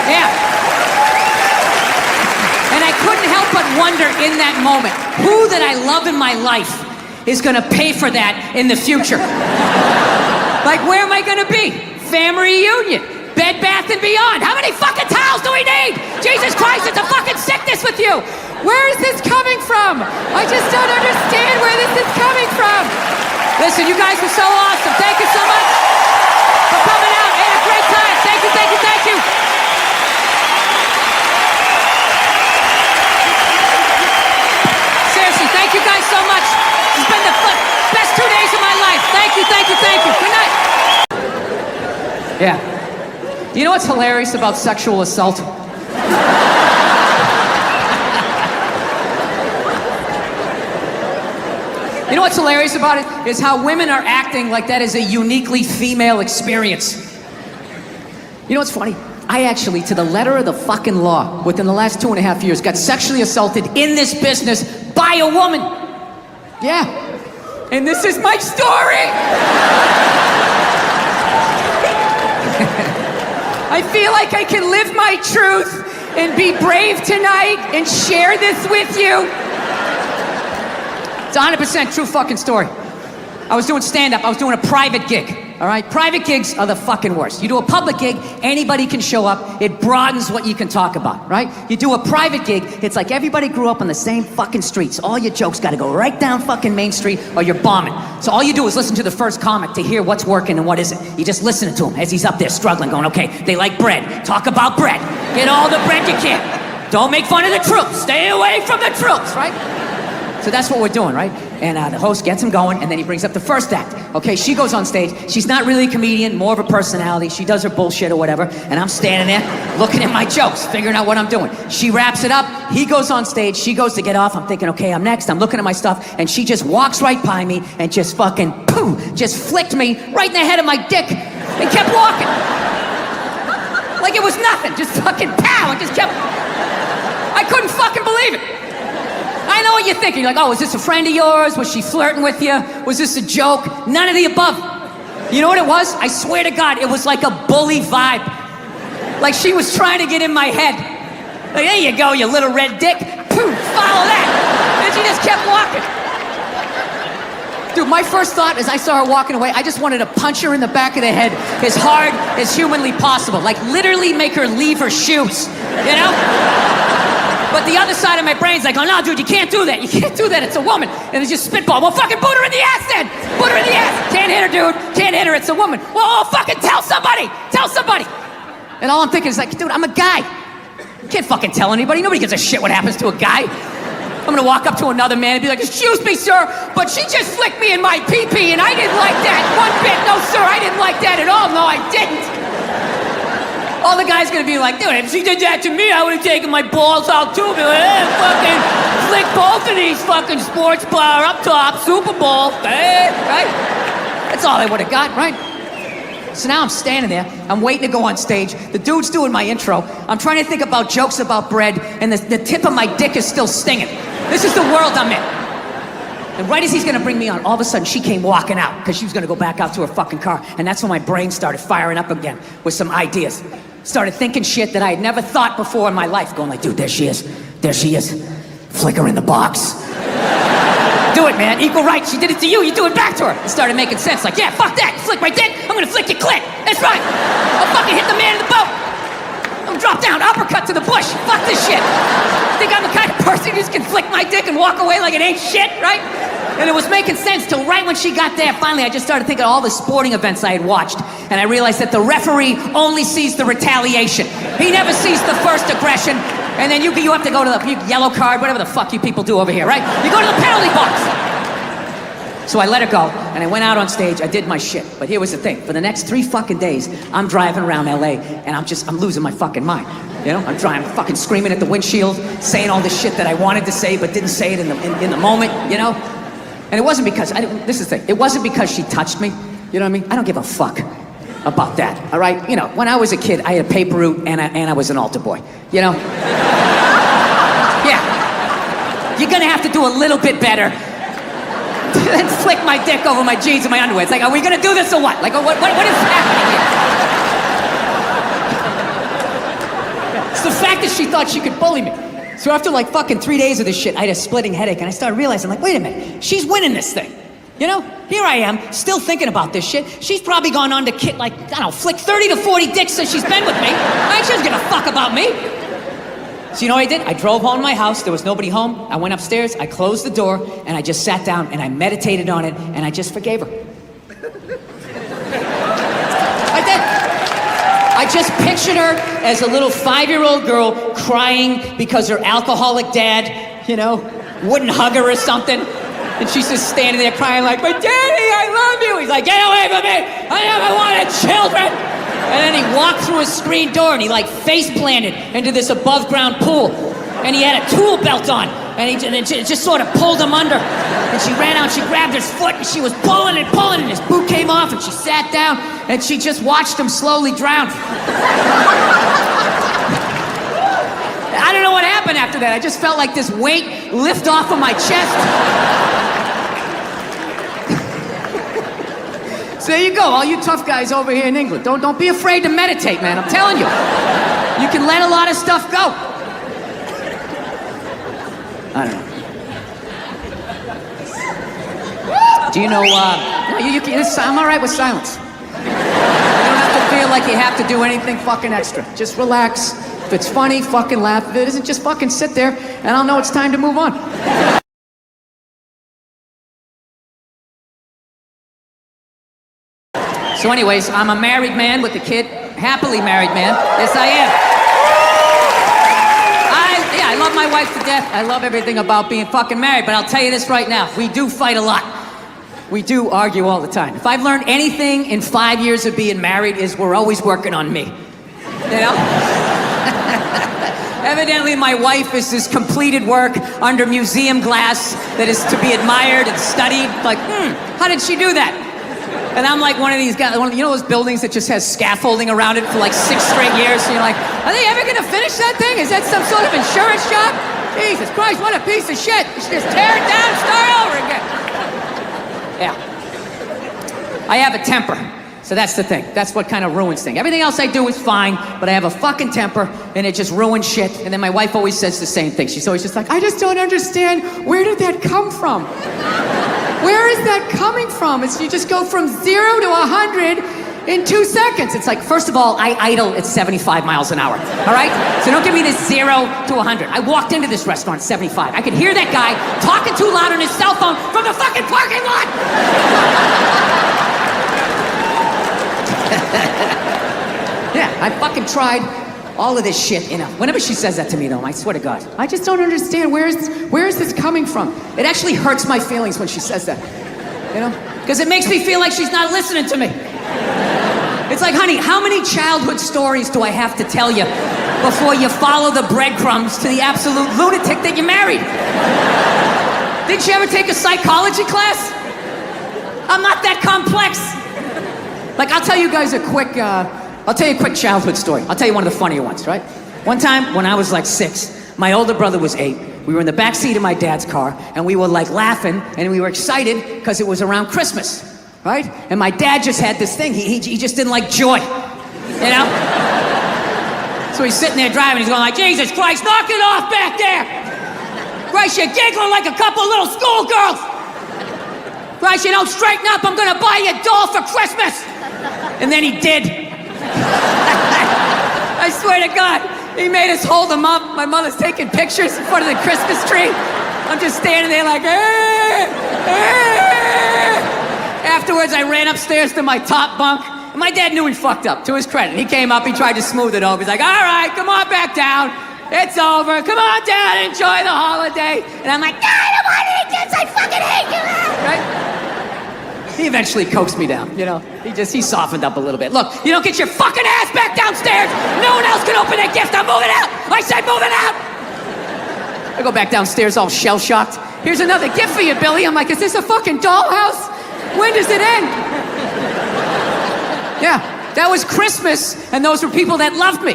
Yeah. And I couldn't help but wonder in that moment, who that I love in my life is gonna pay for that in the future? Like, where am I gonna be? Family reunion, Bed Bath & Beyond. How many fucking towels do we need? Jesus Christ, it's a fucking sickness with you. Where is this coming from? I just don't understand where this is coming from. Listen, you guys were so awesome. Thank you so much for coming out. I had a great time. Thank you, thank you, thank you. Seriously, thank you guys so much. It's been the best 2 days of my life. Thank you, thank you, thank you. Good night. Yeah. You know what's hilarious about sexual assault? You know what's hilarious about it? Is how women are acting like that is a uniquely female experience. You know what's funny? I actually, to the letter of the fucking law, within the last 2.5 years, got sexually assaulted in this business by a woman. Yeah. And this is my story. I feel like I can live my truth and be brave tonight and share this with you. It's a 100% true fucking story. I was doing stand-up. I was doing a private gig, all right? Private gigs are the fucking worst. You do a public gig, anybody can show up. It broadens what you can talk about, right? You do a private gig, it's like everybody grew up on the same fucking streets. All your jokes gotta go right down fucking Main Street or you're bombing. So all you do is listen to the first comic to hear what's working and what isn't. You just listen to him as he's up there struggling, going, okay, they like bread. Talk about bread. Get all the bread you can. Don't make fun of the troops. Stay away from the troops, right? So that's what we're doing, right? And the host gets him going, and then he brings up the first act. Okay, she goes on stage. She's not really a comedian, more of a personality. She does her bullshit or whatever, and I'm standing there looking at my jokes, figuring out what I'm doing. She wraps it up. He goes on stage. She goes to get off. I'm thinking, okay, I'm next. I'm looking at my stuff, and she just walks right by me and just fucking, boom, just flicked me right in the head of my dick and kept walking. Like it was nothing. Just fucking pow, and just kept... I couldn't fucking believe it. I know what you're thinking. You're like, oh, is this a friend of yours? Was she flirting with you? Was this a joke? None of the above. You know what it was? I swear to God, it was like a bully vibe. Like she was trying to get in my head. Like, there you go, you little red dick. Poof, follow that. And she just kept walking. Dude, my first thought as I saw her walking away, I just wanted to punch her in the back of the head as hard as humanly possible. Like literally make her leave her shoes, you know? But the other side of my brain's like, oh no, dude, you can't do that. You can't do that, it's a woman. And it's just spitball. Well, fucking boot her in the ass then. Boot her in the ass. Can't hit her, dude. Can't hit her, it's a woman. Well, fucking tell somebody. Tell somebody. And all I'm thinking is like, dude, I'm a guy. You can't fucking tell anybody. Nobody gives a shit what happens to a guy. I'm gonna walk up to another man and be like, excuse me, sir, but she just flicked me in my pee-pee and I didn't like that one bit. No, sir, I didn't like that at all. No, I didn't. All the guy's gonna be like, dude, if she did that to me, I would've taken my balls out too. Be like, hey, fucking flick both of these fucking sports bar up top, Super Bowl, hey, right? That's all I would've got, right? So now I'm standing there, I'm waiting to go on stage. The dude's doing my intro. I'm trying to think about jokes about bread, and the tip of my dick is still stinging. This is the world I'm in. And right as he's gonna bring me on, all of a sudden she came walking out because she was gonna go back out to her fucking car. And that's when my brain started firing up again with some ideas. Started thinking shit that I had never thought before in my life. Going like, dude, there she is. There she is. Flick her in the box. Do it, man. Equal rights. She did it to you. You do it back to her. It started making sense. Like, yeah, fuck that. You flick my dick. I'm gonna flick your clit. That's right. I'll fucking hit the man in the boat. I'm drop down, uppercut to the bush. Fuck this shit. Think I'm the kind of person who just can flick my dick and walk away like it ain't shit, right? And it was making sense till right when she got there. Finally, I just started thinking of all the sporting events I had watched. And I realized that the referee only sees the retaliation. He never sees the first aggression. And then you have to go to the yellow card, whatever the fuck you people do over here, right? You go to the penalty box. So I let her go, and I went out on stage, I did my shit. But here was the thing, for the next 3 fucking days, I'm driving around LA, and I'm losing my fucking mind. You know, I'm driving, fucking screaming at the windshield, saying all the shit that I wanted to say, but didn't say it in the moment, you know? And it wasn't because, this is the thing, it wasn't because she touched me, you know what I mean? I don't give a fuck about that, all right? You know, when I was a kid, I had a paper route, and I was an altar boy, you know? Yeah. You're gonna have to do a little bit better than flick my dick over my jeans and my underwear. It's like, are we gonna do this or what? Like, what is happening here? It's the fact that she thought she could bully me. So after like fucking 3 days of this shit, I had a splitting headache, and I started realizing, like, wait a minute, she's winning this thing. You know, here I am, still thinking about this shit. She's probably gone on to flick 30 to 40 dicks since she's been with me. Right? She doesn't give a fuck about me. So you know what I did? I drove home to my house, there was nobody home. I went upstairs, I closed the door, and I just sat down and I meditated on it, and I just forgave her. I did. I just pictured her as a little 5-year-old girl crying because her alcoholic dad, you know, wouldn't hug her or something. And she's just standing there crying like, but Daddy, I love you. He's like, get away from me. I never wanted children. And then he walked through a screen door and he like face planted into this above ground pool. And he had a tool belt on. And it just sort of pulled him under. And she ran out, she grabbed his foot, and she was pulling and his boot came off, and she sat down, and she just watched him slowly drown. I don't know what happened after that. I just felt like this weight lift off of my chest. So there you go, all you tough guys over here in England. Don't be afraid to meditate, man. I'm telling you. You can let a lot of stuff go. I don't know. Do you know, I'm all right with silence. You don't have to feel like you have to do anything fucking extra. Just relax. If it's funny, fucking laugh. If it isn't, just fucking sit there, and I'll know it's time to move on. So anyways, I'm a married man with a kid. Happily married man. Yes, I am. I love my wife to death. I love everything about being fucking married, but I'll tell you this right now. We do fight a lot. We do argue all the time. If I've learned anything in 5 years of being married is we're always working on me. You know? Evidently, my wife is this completed work under museum glass that is to be admired and studied. Like, how did she do that? And I'm like one of these guys, you know those buildings that just has scaffolding around it for like 6 straight years? So you're like, are they ever gonna finish that thing? Is that some sort of insurance job? Jesus Christ, what a piece of shit. You should just tear it down, start over again. Yeah. I have a temper. So that's the thing. That's what kind of ruins things. Everything else I do is fine, but I have a fucking temper, and it just ruins shit. And then my wife always says the same thing. She's always just like, I just don't understand. Where did that come from? Where is that coming from? It's you just go from 0 to 100 in 2 seconds. It's like, first of all, I idle at 75 miles an hour, all right? So don't give me this 0 to 100. I walked into this restaurant at 75. I could hear that guy talking too loud on his cell phone from the fucking parking lot. Yeah, I fucking tried all of this shit, you know. Whenever she says that to me, though, I swear to God, I just don't understand. Where is this coming from? It actually hurts my feelings when she says that, you know? Because it makes me feel like she's not listening to me. It's like, honey, how many childhood stories do I have to tell you before you follow the breadcrumbs to the absolute lunatic that you married? Did you ever take a psychology class? I'm not that complex. Like, I'll tell you guys a quick childhood story. I'll tell you one of the funnier ones, right? One time, when I was like 6, my older brother was 8. We were in the back seat of my dad's car, and we were like laughing, and we were excited because it was around Christmas, right? And my dad just had this thing. He just didn't like joy, you know? So he's sitting there driving. He's going like, Jesus Christ, knock it off back there! Christ, you're giggling like a couple little schoolgirls! Christ, you don't straighten up, I'm gonna buy you a doll for Christmas! And then he did. I swear to God, he made us hold him up. My mother's taking pictures in front of the Christmas tree. I'm just standing there like, Afterwards, I ran upstairs to my top bunk. And my dad knew he fucked up, to his credit. He came up, he tried to smooth it over. He's like, all right, come on back down. It's over. Come on down, enjoy the holiday. And I'm like, no, I don't want to eat this. I fucking hate you. Right? He eventually coaxed me down, you know. He softened up a little bit. Look, you don't get your fucking ass back downstairs. No one else can open that gift. I'm moving out. I said moving out. I go back downstairs all shell-shocked. Here's another gift for you, Billy. I'm like, is this a fucking dollhouse? When does it end? Yeah, that was Christmas, and those were people that loved me.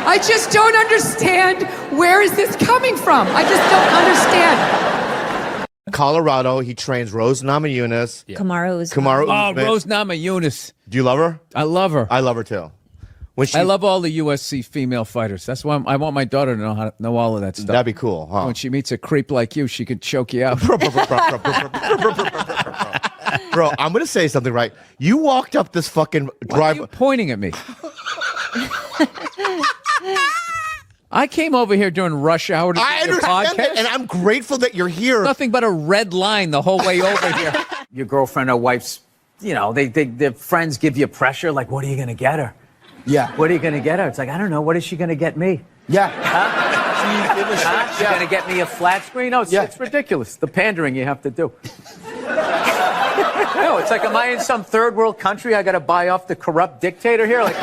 I just don't understand, where is this coming from? I just don't understand. Colorado, he trains Rose Namajunas. Kamaru is. Oh, Rose Namajunas. Do you love her? I love her. I love her too. I love all the USC female fighters. That's why I want my daughter to know all of that stuff. That'd be cool, huh? When she meets a creep like you, she could choke you out. Bro, I'm going to say something right. You walked up this fucking drive. Why are you pointing at me? I came over here during rush hour to do your podcast. That, and I'm grateful that you're here. Nothing but a red line the whole way over here. Your girlfriend or wife's, you know, their friends give you pressure, like, what are you going to get her? Yeah. What are you going to get her? It's like, I don't know. What is she going to get me? Yeah. Huh? She's going to get me a flat screen? No, It's ridiculous. The pandering you have to do. No, it's like, am I in some third world country? I got to buy off the corrupt dictator here? Like,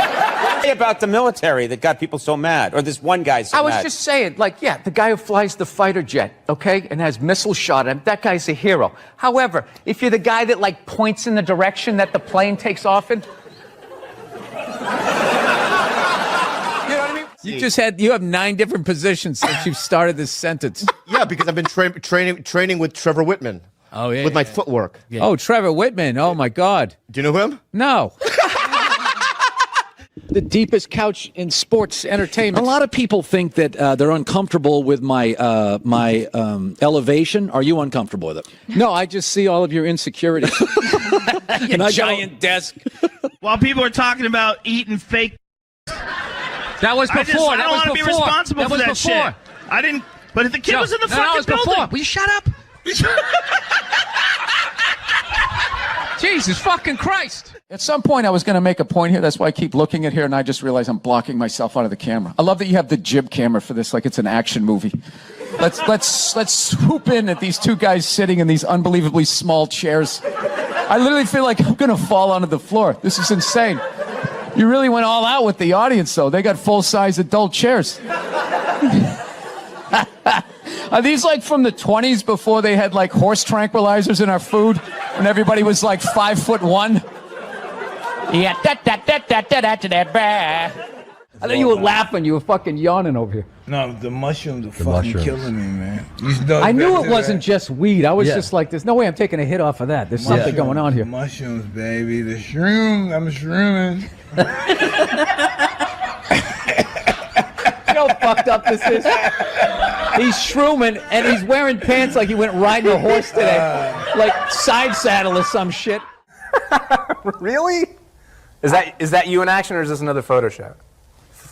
About the military that got people so mad, or this one guy so I was mad. just saying, like, yeah, the guy who flies the fighter jet, okay, and has missile shot at him, that guy's a hero. However, if you're the guy that, like, points in the direction that the plane takes off in, you have 9 different positions since you've started this sentence. Yeah, because I've been training with Trevor Whitman. Oh, yeah. With my footwork. Yeah. Oh, Trevor Whitman. Oh, my God. Do you know him? No. The deepest couch in sports entertainment. A lot of people think that they're uncomfortable with my elevation. Are you uncomfortable with it? No, I just see all of your insecurities. A giant desk. While people are talking about eating fake. That was before. I don't want to be responsible for that shit. I didn't. But if the kid was in the fucking building. Before. Will you shut up? Jesus fucking Christ. At some point, I was going to make a point here. That's why I keep looking at here, and I just realize I'm blocking myself out of the camera. I love that you have the jib camera for this, like it's an action movie. Let's swoop in at these two guys sitting in these unbelievably small chairs. I literally feel like I'm going to fall onto the floor. This is insane. You really went all out with the audience, though. They got full-size adult chairs. Are these like from the 20s before they had like horse tranquilizers in our food? When everybody was like 5'1"? Yeah, I thought you were laughing. You were fucking yawning over here. No, the mushrooms are fucking mushrooms. killing me, man. I knew it wasn't just weed. I was just like, there's no way I'm taking a hit off of that. There's something going on here. Mushrooms, baby. The shroom. I'm shrooming. You know how fucked up this is? He's shrooming, and he's wearing pants like he went riding a horse today. Like side saddle or some shit. Really? Is that you in action, or is this another photo shoot?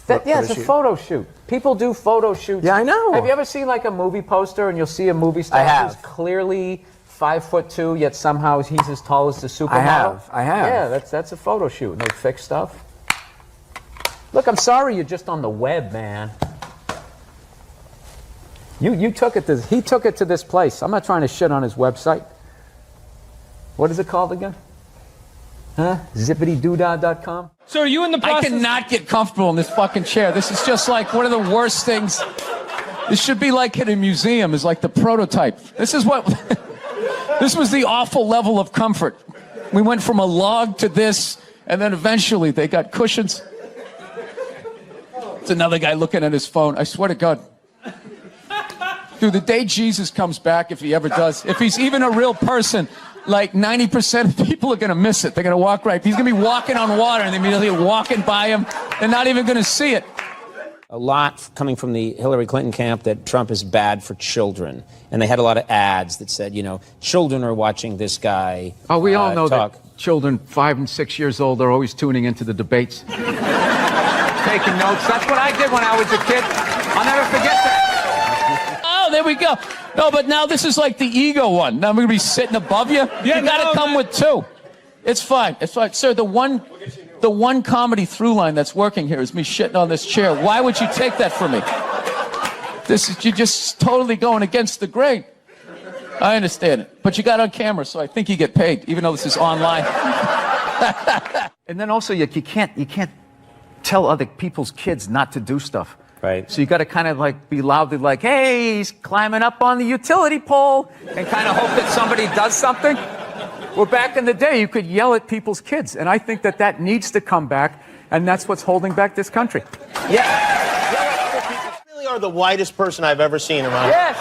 It's a photo shoot. People do photo shoots. Yeah, I know. Have you ever seen like a movie poster and you'll see a movie star who's clearly 5'2", yet somehow he's as tall as the supermodel? I have. Yeah, that's a photo shoot. And they fix stuff. Look, I'm sorry you're just on the web, man. You took it to, he took it to this place. I'm not trying to shit on his website. What is it called again? Huh? Zippitydoodah.com? So are you in the process? I cannot get comfortable in this fucking chair. This is just like one of the worst things. This should be like in a museum, is like the prototype. This is what, this was the awful level of comfort. We went from a log to this, and then eventually they got cushions. It's another guy looking at his phone. I swear to God. Dude, the day Jesus comes back, if he ever does, if he's even a real person, like 90% of people are going to miss it. They're going to walk right. He's going to be walking on water, and they're immediately walking by him. They're not even going to see it. A lot coming from the Hillary Clinton camp that Trump is bad for children. And they had a lot of ads that said, you know, children are watching this guy. Oh, we all know talk. that children 5 and 6 years old are always tuning into the debates. Taking notes. That's what I did when I was a kid. I'll never forget that. Oh, there we go. No, but now this is like the ego one. Now I'm going to be sitting above you. Yeah, you got to come with two. It's fine. It's fine. Sir, the one comedy through line that's working here is me shitting on this chair. Why would you take that from me? You're just totally going against the grain. I understand it. But you got on camera, so I think you get paid, even though this is online. And then also, you can't tell other people's kids not to do stuff. Right. So you got to kind of like be loudly like, hey, he's climbing up on the utility pole, and kind of hope that somebody does something. Well, back in the day, you could yell at people's kids, and I think that needs to come back, and that's what's holding back this country. Yeah. You really are the whitest person I've ever seen around. Yes.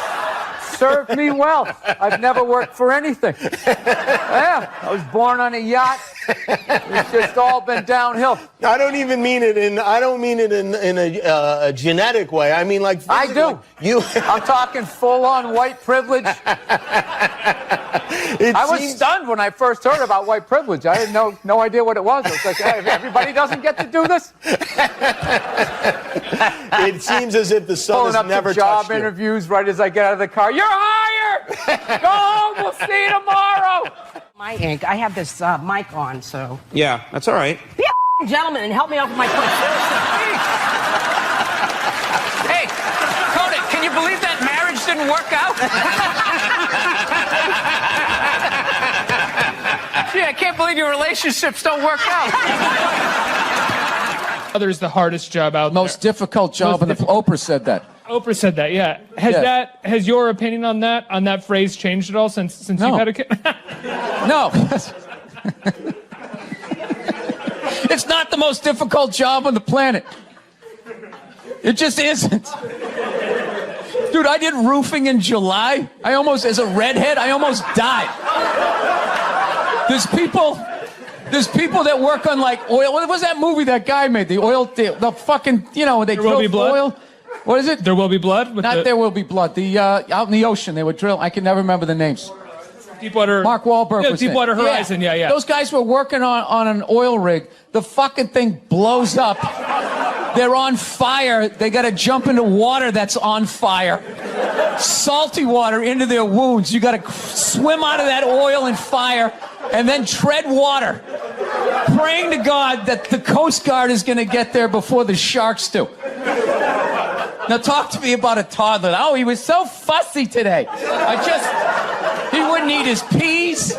Served me well. I've never worked for anything. Yeah, I was born on a yacht. It's just all been downhill. I don't even mean it in. I don't mean it in a genetic way. I mean like. I do. I'm talking full-on white privilege. I was stunned when I first heard about white privilege. I had no idea what it was. I was like, hey, everybody doesn't get to do this. It seems as if the sun Pulling has up never to job touched you. interviews right as I get out of the car. You're hired. Go home. We'll see you tomorrow. My ink. I have this mic on, so. Yeah, that's all right. Be a gentleman and help me out with my point. Hey, Conan, can you believe that marriage didn't work out? Gee, I can't believe your relationships don't work out. Mother's the hardest job out there. Most difficult job, and Oprah said that. Oprah said that, yeah. Has your opinion on that phrase changed at all since you've had a kid? No. It's not the most difficult job on the planet. It just isn't. Dude, I did roofing in July. As a redhead, I almost died. There's people that work on like oil. What was that movie that guy made? The oil, the fucking, they drill oil. What is it? There Will Be Blood? There Will Be Blood. The out in the ocean, they would drill. I can never remember the names. Deepwater. Mark Wahlberg was Deepwater Horizon. Yeah. Those guys were working on an oil rig. The fucking thing blows up. They're on fire. They got to jump into water that's on fire. Salty water into their wounds. You got to swim out of that oil and fire, and then tread water, praying to God that the Coast Guard is going to get there before the sharks do. Now talk to me about a toddler. Oh, he was so fussy today. He wouldn't eat his peas.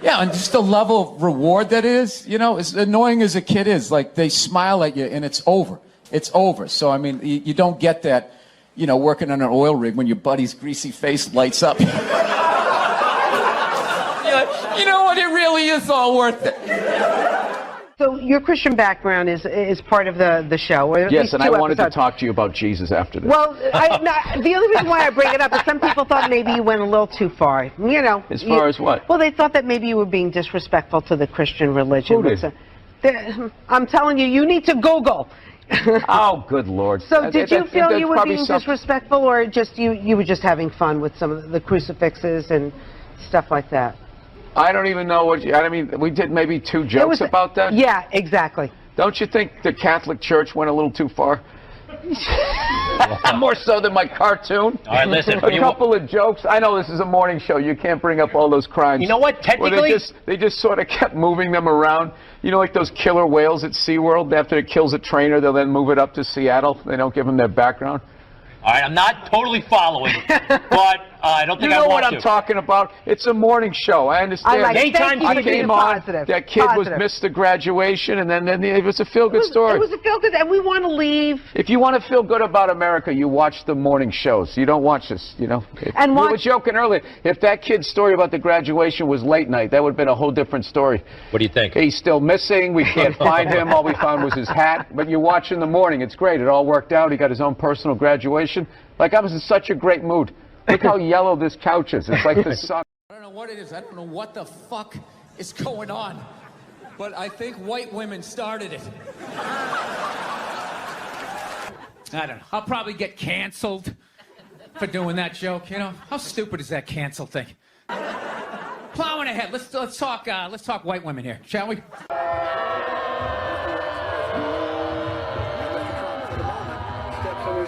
Yeah, and just the level of reward that is, as annoying as a kid is, like they smile at you and it's over. It's over. So, I mean, you don't get that, working on an oil rig when your buddy's greasy face lights up. You know what? It really is all worth it. So your Christian background is part of the show. Or Yes, and I wanted to talk to you about Jesus after this. Well, the only reason why I bring it up is some people thought maybe you went a little too far. As far as what? Well, they thought that maybe you were being disrespectful to the Christian religion. Who did? I'm telling you, you need to Google. Oh, good Lord. So did you feel you were being disrespectful, or just you were just having fun with some of the crucifixes and stuff like that? I don't even know we did maybe 2 jokes about that. Yeah, exactly. Don't you think the Catholic Church went a little too far? More so than my cartoon. All right, listen. A couple of jokes. I know this is a morning show. You can't bring up all those crimes. You know what? Technically, they just sort of kept moving them around. Like those killer whales at SeaWorld. After it kills a trainer, they'll then move it up to Seattle. They don't give them their background. All right, I'm not totally following, but I don't think I want to. You know what I'm talking about? It's a morning show. I understand. I came on. That kid missed the graduation, and then it was a feel-good story. It was a feel-good, and we want to leave. If you want to feel good about America, you watch the morning shows. You don't watch this, And we were joking earlier. If that kid's story about the graduation was late night, that would have been a whole different story. What do you think? He's still missing. We can't find him. All we found was his hat. But you watch in the morning. It's great. It all worked out. He got his own personal graduation. Like, I was in such a great mood. Look how yellow this couch is. It's like the sun. I don't know what it is. I don't know what the fuck is going on. But I think white women started it. I don't know. I'll probably get canceled for doing that joke, How stupid is that cancel thing? Plowing ahead. Let's talk white women here, shall we?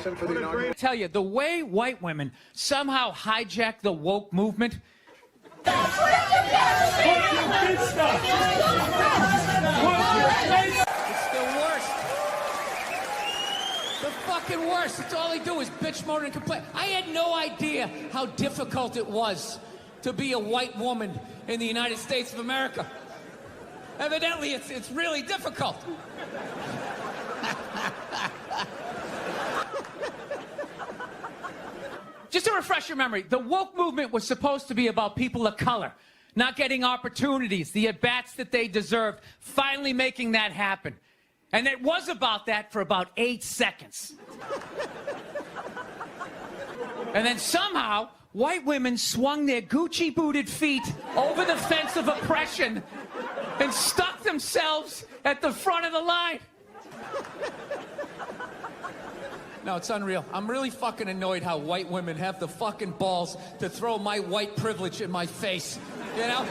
I tell you, the way white women somehow hijack the woke movement. It's the worst. The fucking worst. It's all they do is bitch, moan, and complain. I had no idea how difficult it was to be a white woman in the United States of America. Evidently, it's really difficult. Just to refresh your memory, the woke movement was supposed to be about people of color not getting opportunities, the at-bats that they deserved, finally making that happen. And it was about that for about 8 seconds. And then somehow, white women swung their Gucci-booted feet over the fence of oppression and stuck themselves at the front of the line. No, it's unreal. I'm really fucking annoyed how white women have the fucking balls to throw my white privilege in my face. You know?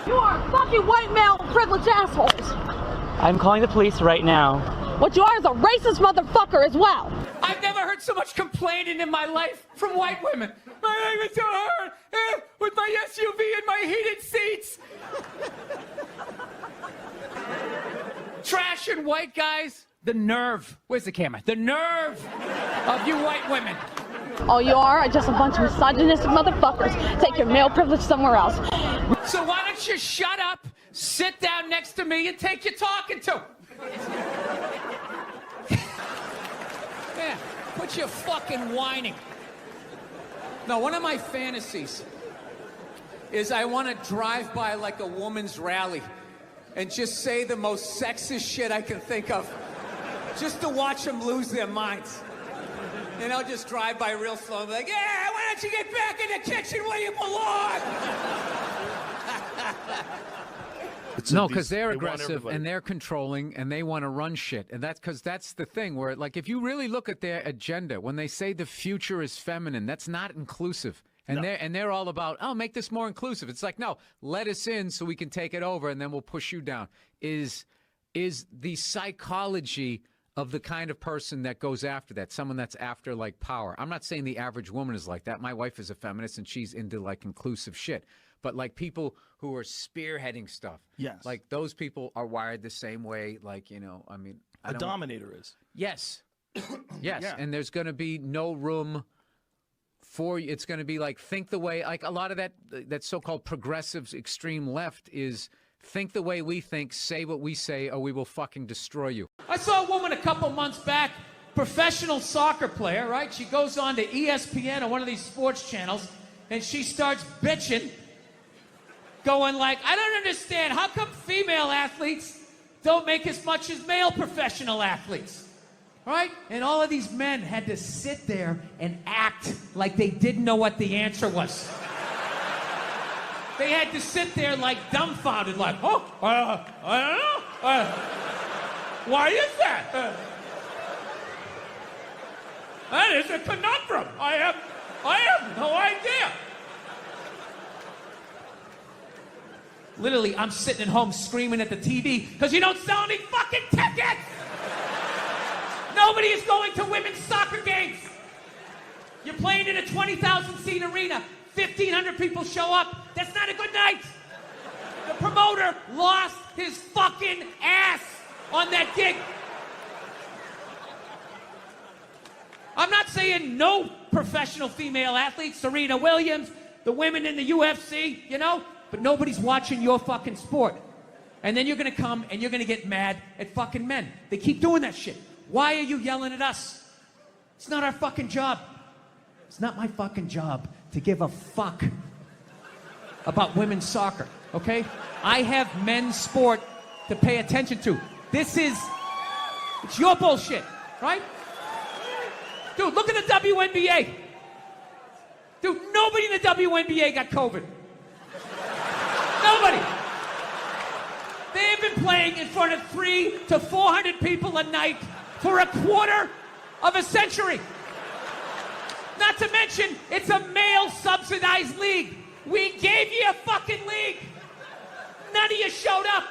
You are fucking white male privileged assholes. I'm calling the police right now. What you are is a racist motherfucker as well. I've never heard so much complaining in my life from white women. My life is so hard with my SUV and my heated seats. Trash and white guys, the nerve. Where's the camera? The nerve of you white women. All you are just a bunch of misogynistic motherfuckers. Take your male privilege somewhere else. So why don't you shut up, sit down next to me, and take your talking to? Yeah, quit your fucking whining. No, one of my fantasies is I want to drive by like a woman's rally and just say the most sexist shit I can think of, just to watch them lose their minds. You know, just drive by real slow and be like, yeah, why don't you get back in the kitchen where you belong? No, because they're aggressive and they're controlling and they want to run shit. And that's because that's the thing where, like, if you really look at their agenda, when they say the future is feminine, that's not inclusive. And they're all about, oh, make this more inclusive. It's like, no, let us in so we can take it over and then we'll push you down. Is the psychology of the kind of person that goes after that, someone that's after, like, power. I'm not saying the average woman is like that. My wife is a feminist and she's into, like, inclusive shit. But, like, people who are spearheading stuff. Yes. Like, those people are wired the same way, like, you know, I mean. A dominator is. Yes. Yes. Yeah. And there's going to be no room for you. It's going to be like, think the way, like, a lot of that so-called progressives, extreme left is think the way we think, say what we say, or we will fucking destroy you. I saw a woman a couple months back, professional soccer player, right? She goes on to ESPN or one of these sports channels, and she starts bitching, going like, I don't understand, how come female athletes don't make as much as male professional athletes? Right? And all of these men had to sit there and act like they didn't know what the answer was. They had to sit there like dumbfounded, like, oh, I don't know. Why is that? That is a conundrum. I have no idea. Literally, I'm sitting at home screaming at the TV because you don't sell any fucking tickets. Nobody is going to women's soccer games. You're playing in a 20,000 seat arena. 1,500 people show up. That's not a good night. The promoter lost his fucking ass on that gig. I'm not saying no professional female athletes, Serena Williams, the women in the UFC, you know, but nobody's watching your fucking sport. And then you're going to come and you're going to get mad at fucking men. They keep doing that shit. Why are you yelling at us? It's not our fucking job. It's not my fucking job to give a fuck about women's soccer, okay? I have men's sport to pay attention to. It's your bullshit, right? Dude, look at the WNBA. Dude, nobody in the WNBA got COVID. Nobody. They have been playing in front of 300 to 400 people a night for a quarter of a century. Not to mention, it's a male-subsidized league. We gave you a fucking league. None of you showed up.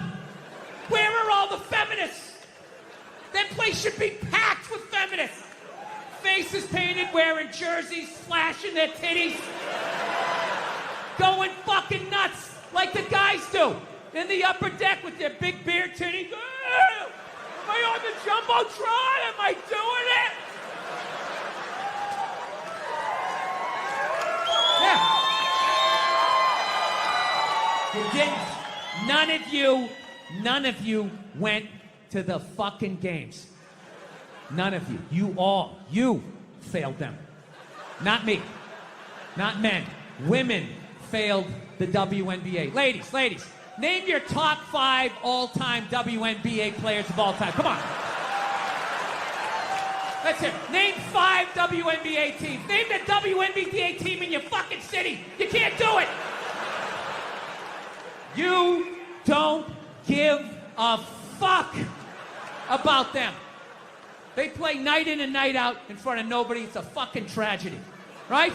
Where are all the feminists? That place should be packed with feminists. Faces painted, wearing jerseys, flashing their titties. Going fucking nuts like the guys do. In the upper deck with their big beard titties. Am I on the Jumbotron? Am I doing it? You didn't. None of you went to the fucking games. None of you. You failed them. Not me. Not men. Women failed the WNBA. Ladies, name your top 5 all-time WNBA players of all time. Come on. Let's hear it. Name 5 WNBA teams. Name the WNBA team in your fucking city. You can't do it. You don't give a fuck about them. They play night in and night out in front of nobody. It's a fucking tragedy. Right?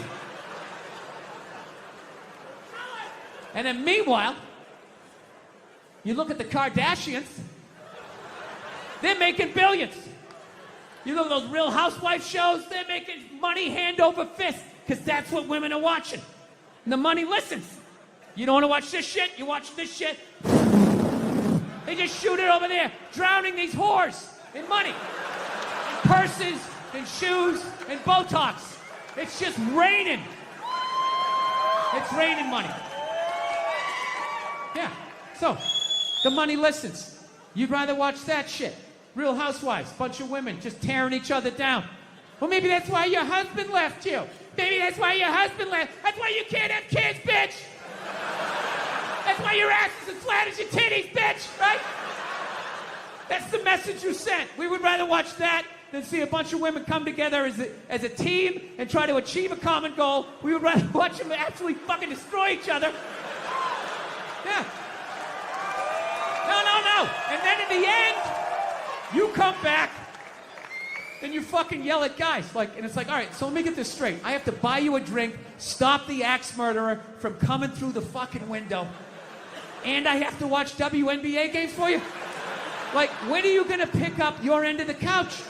And then meanwhile, you look at the Kardashians. They're making billions. You look at those Real Housewives shows. They're making money hand over fist because that's what women are watching. And the money listens. You don't want to watch this shit? You watch this shit? They just shoot it over there, drowning these whores in money. In purses, in shoes, in Botox. It's just raining. It's raining money. Yeah. So, the money listens. You'd rather watch that shit. Real Housewives, bunch of women just tearing each other down. Well, maybe that's why your husband left you. Maybe that's why your husband left. That's why you can't have kids, bitch. That's why your ass is as flat as your titties, bitch, right? That's the message you sent. We would rather watch that than see a bunch of women come together as a team and try to achieve a common goal. We would rather watch them actually fucking destroy each other. Yeah. No. And then in the end, you come back and you fucking yell at guys. And it's like, all right, so let me get this straight. I have to buy you a drink, stop the axe murderer from coming through the fucking window, and I have to watch WNBA games for you? When are you going to pick up your end of the couch?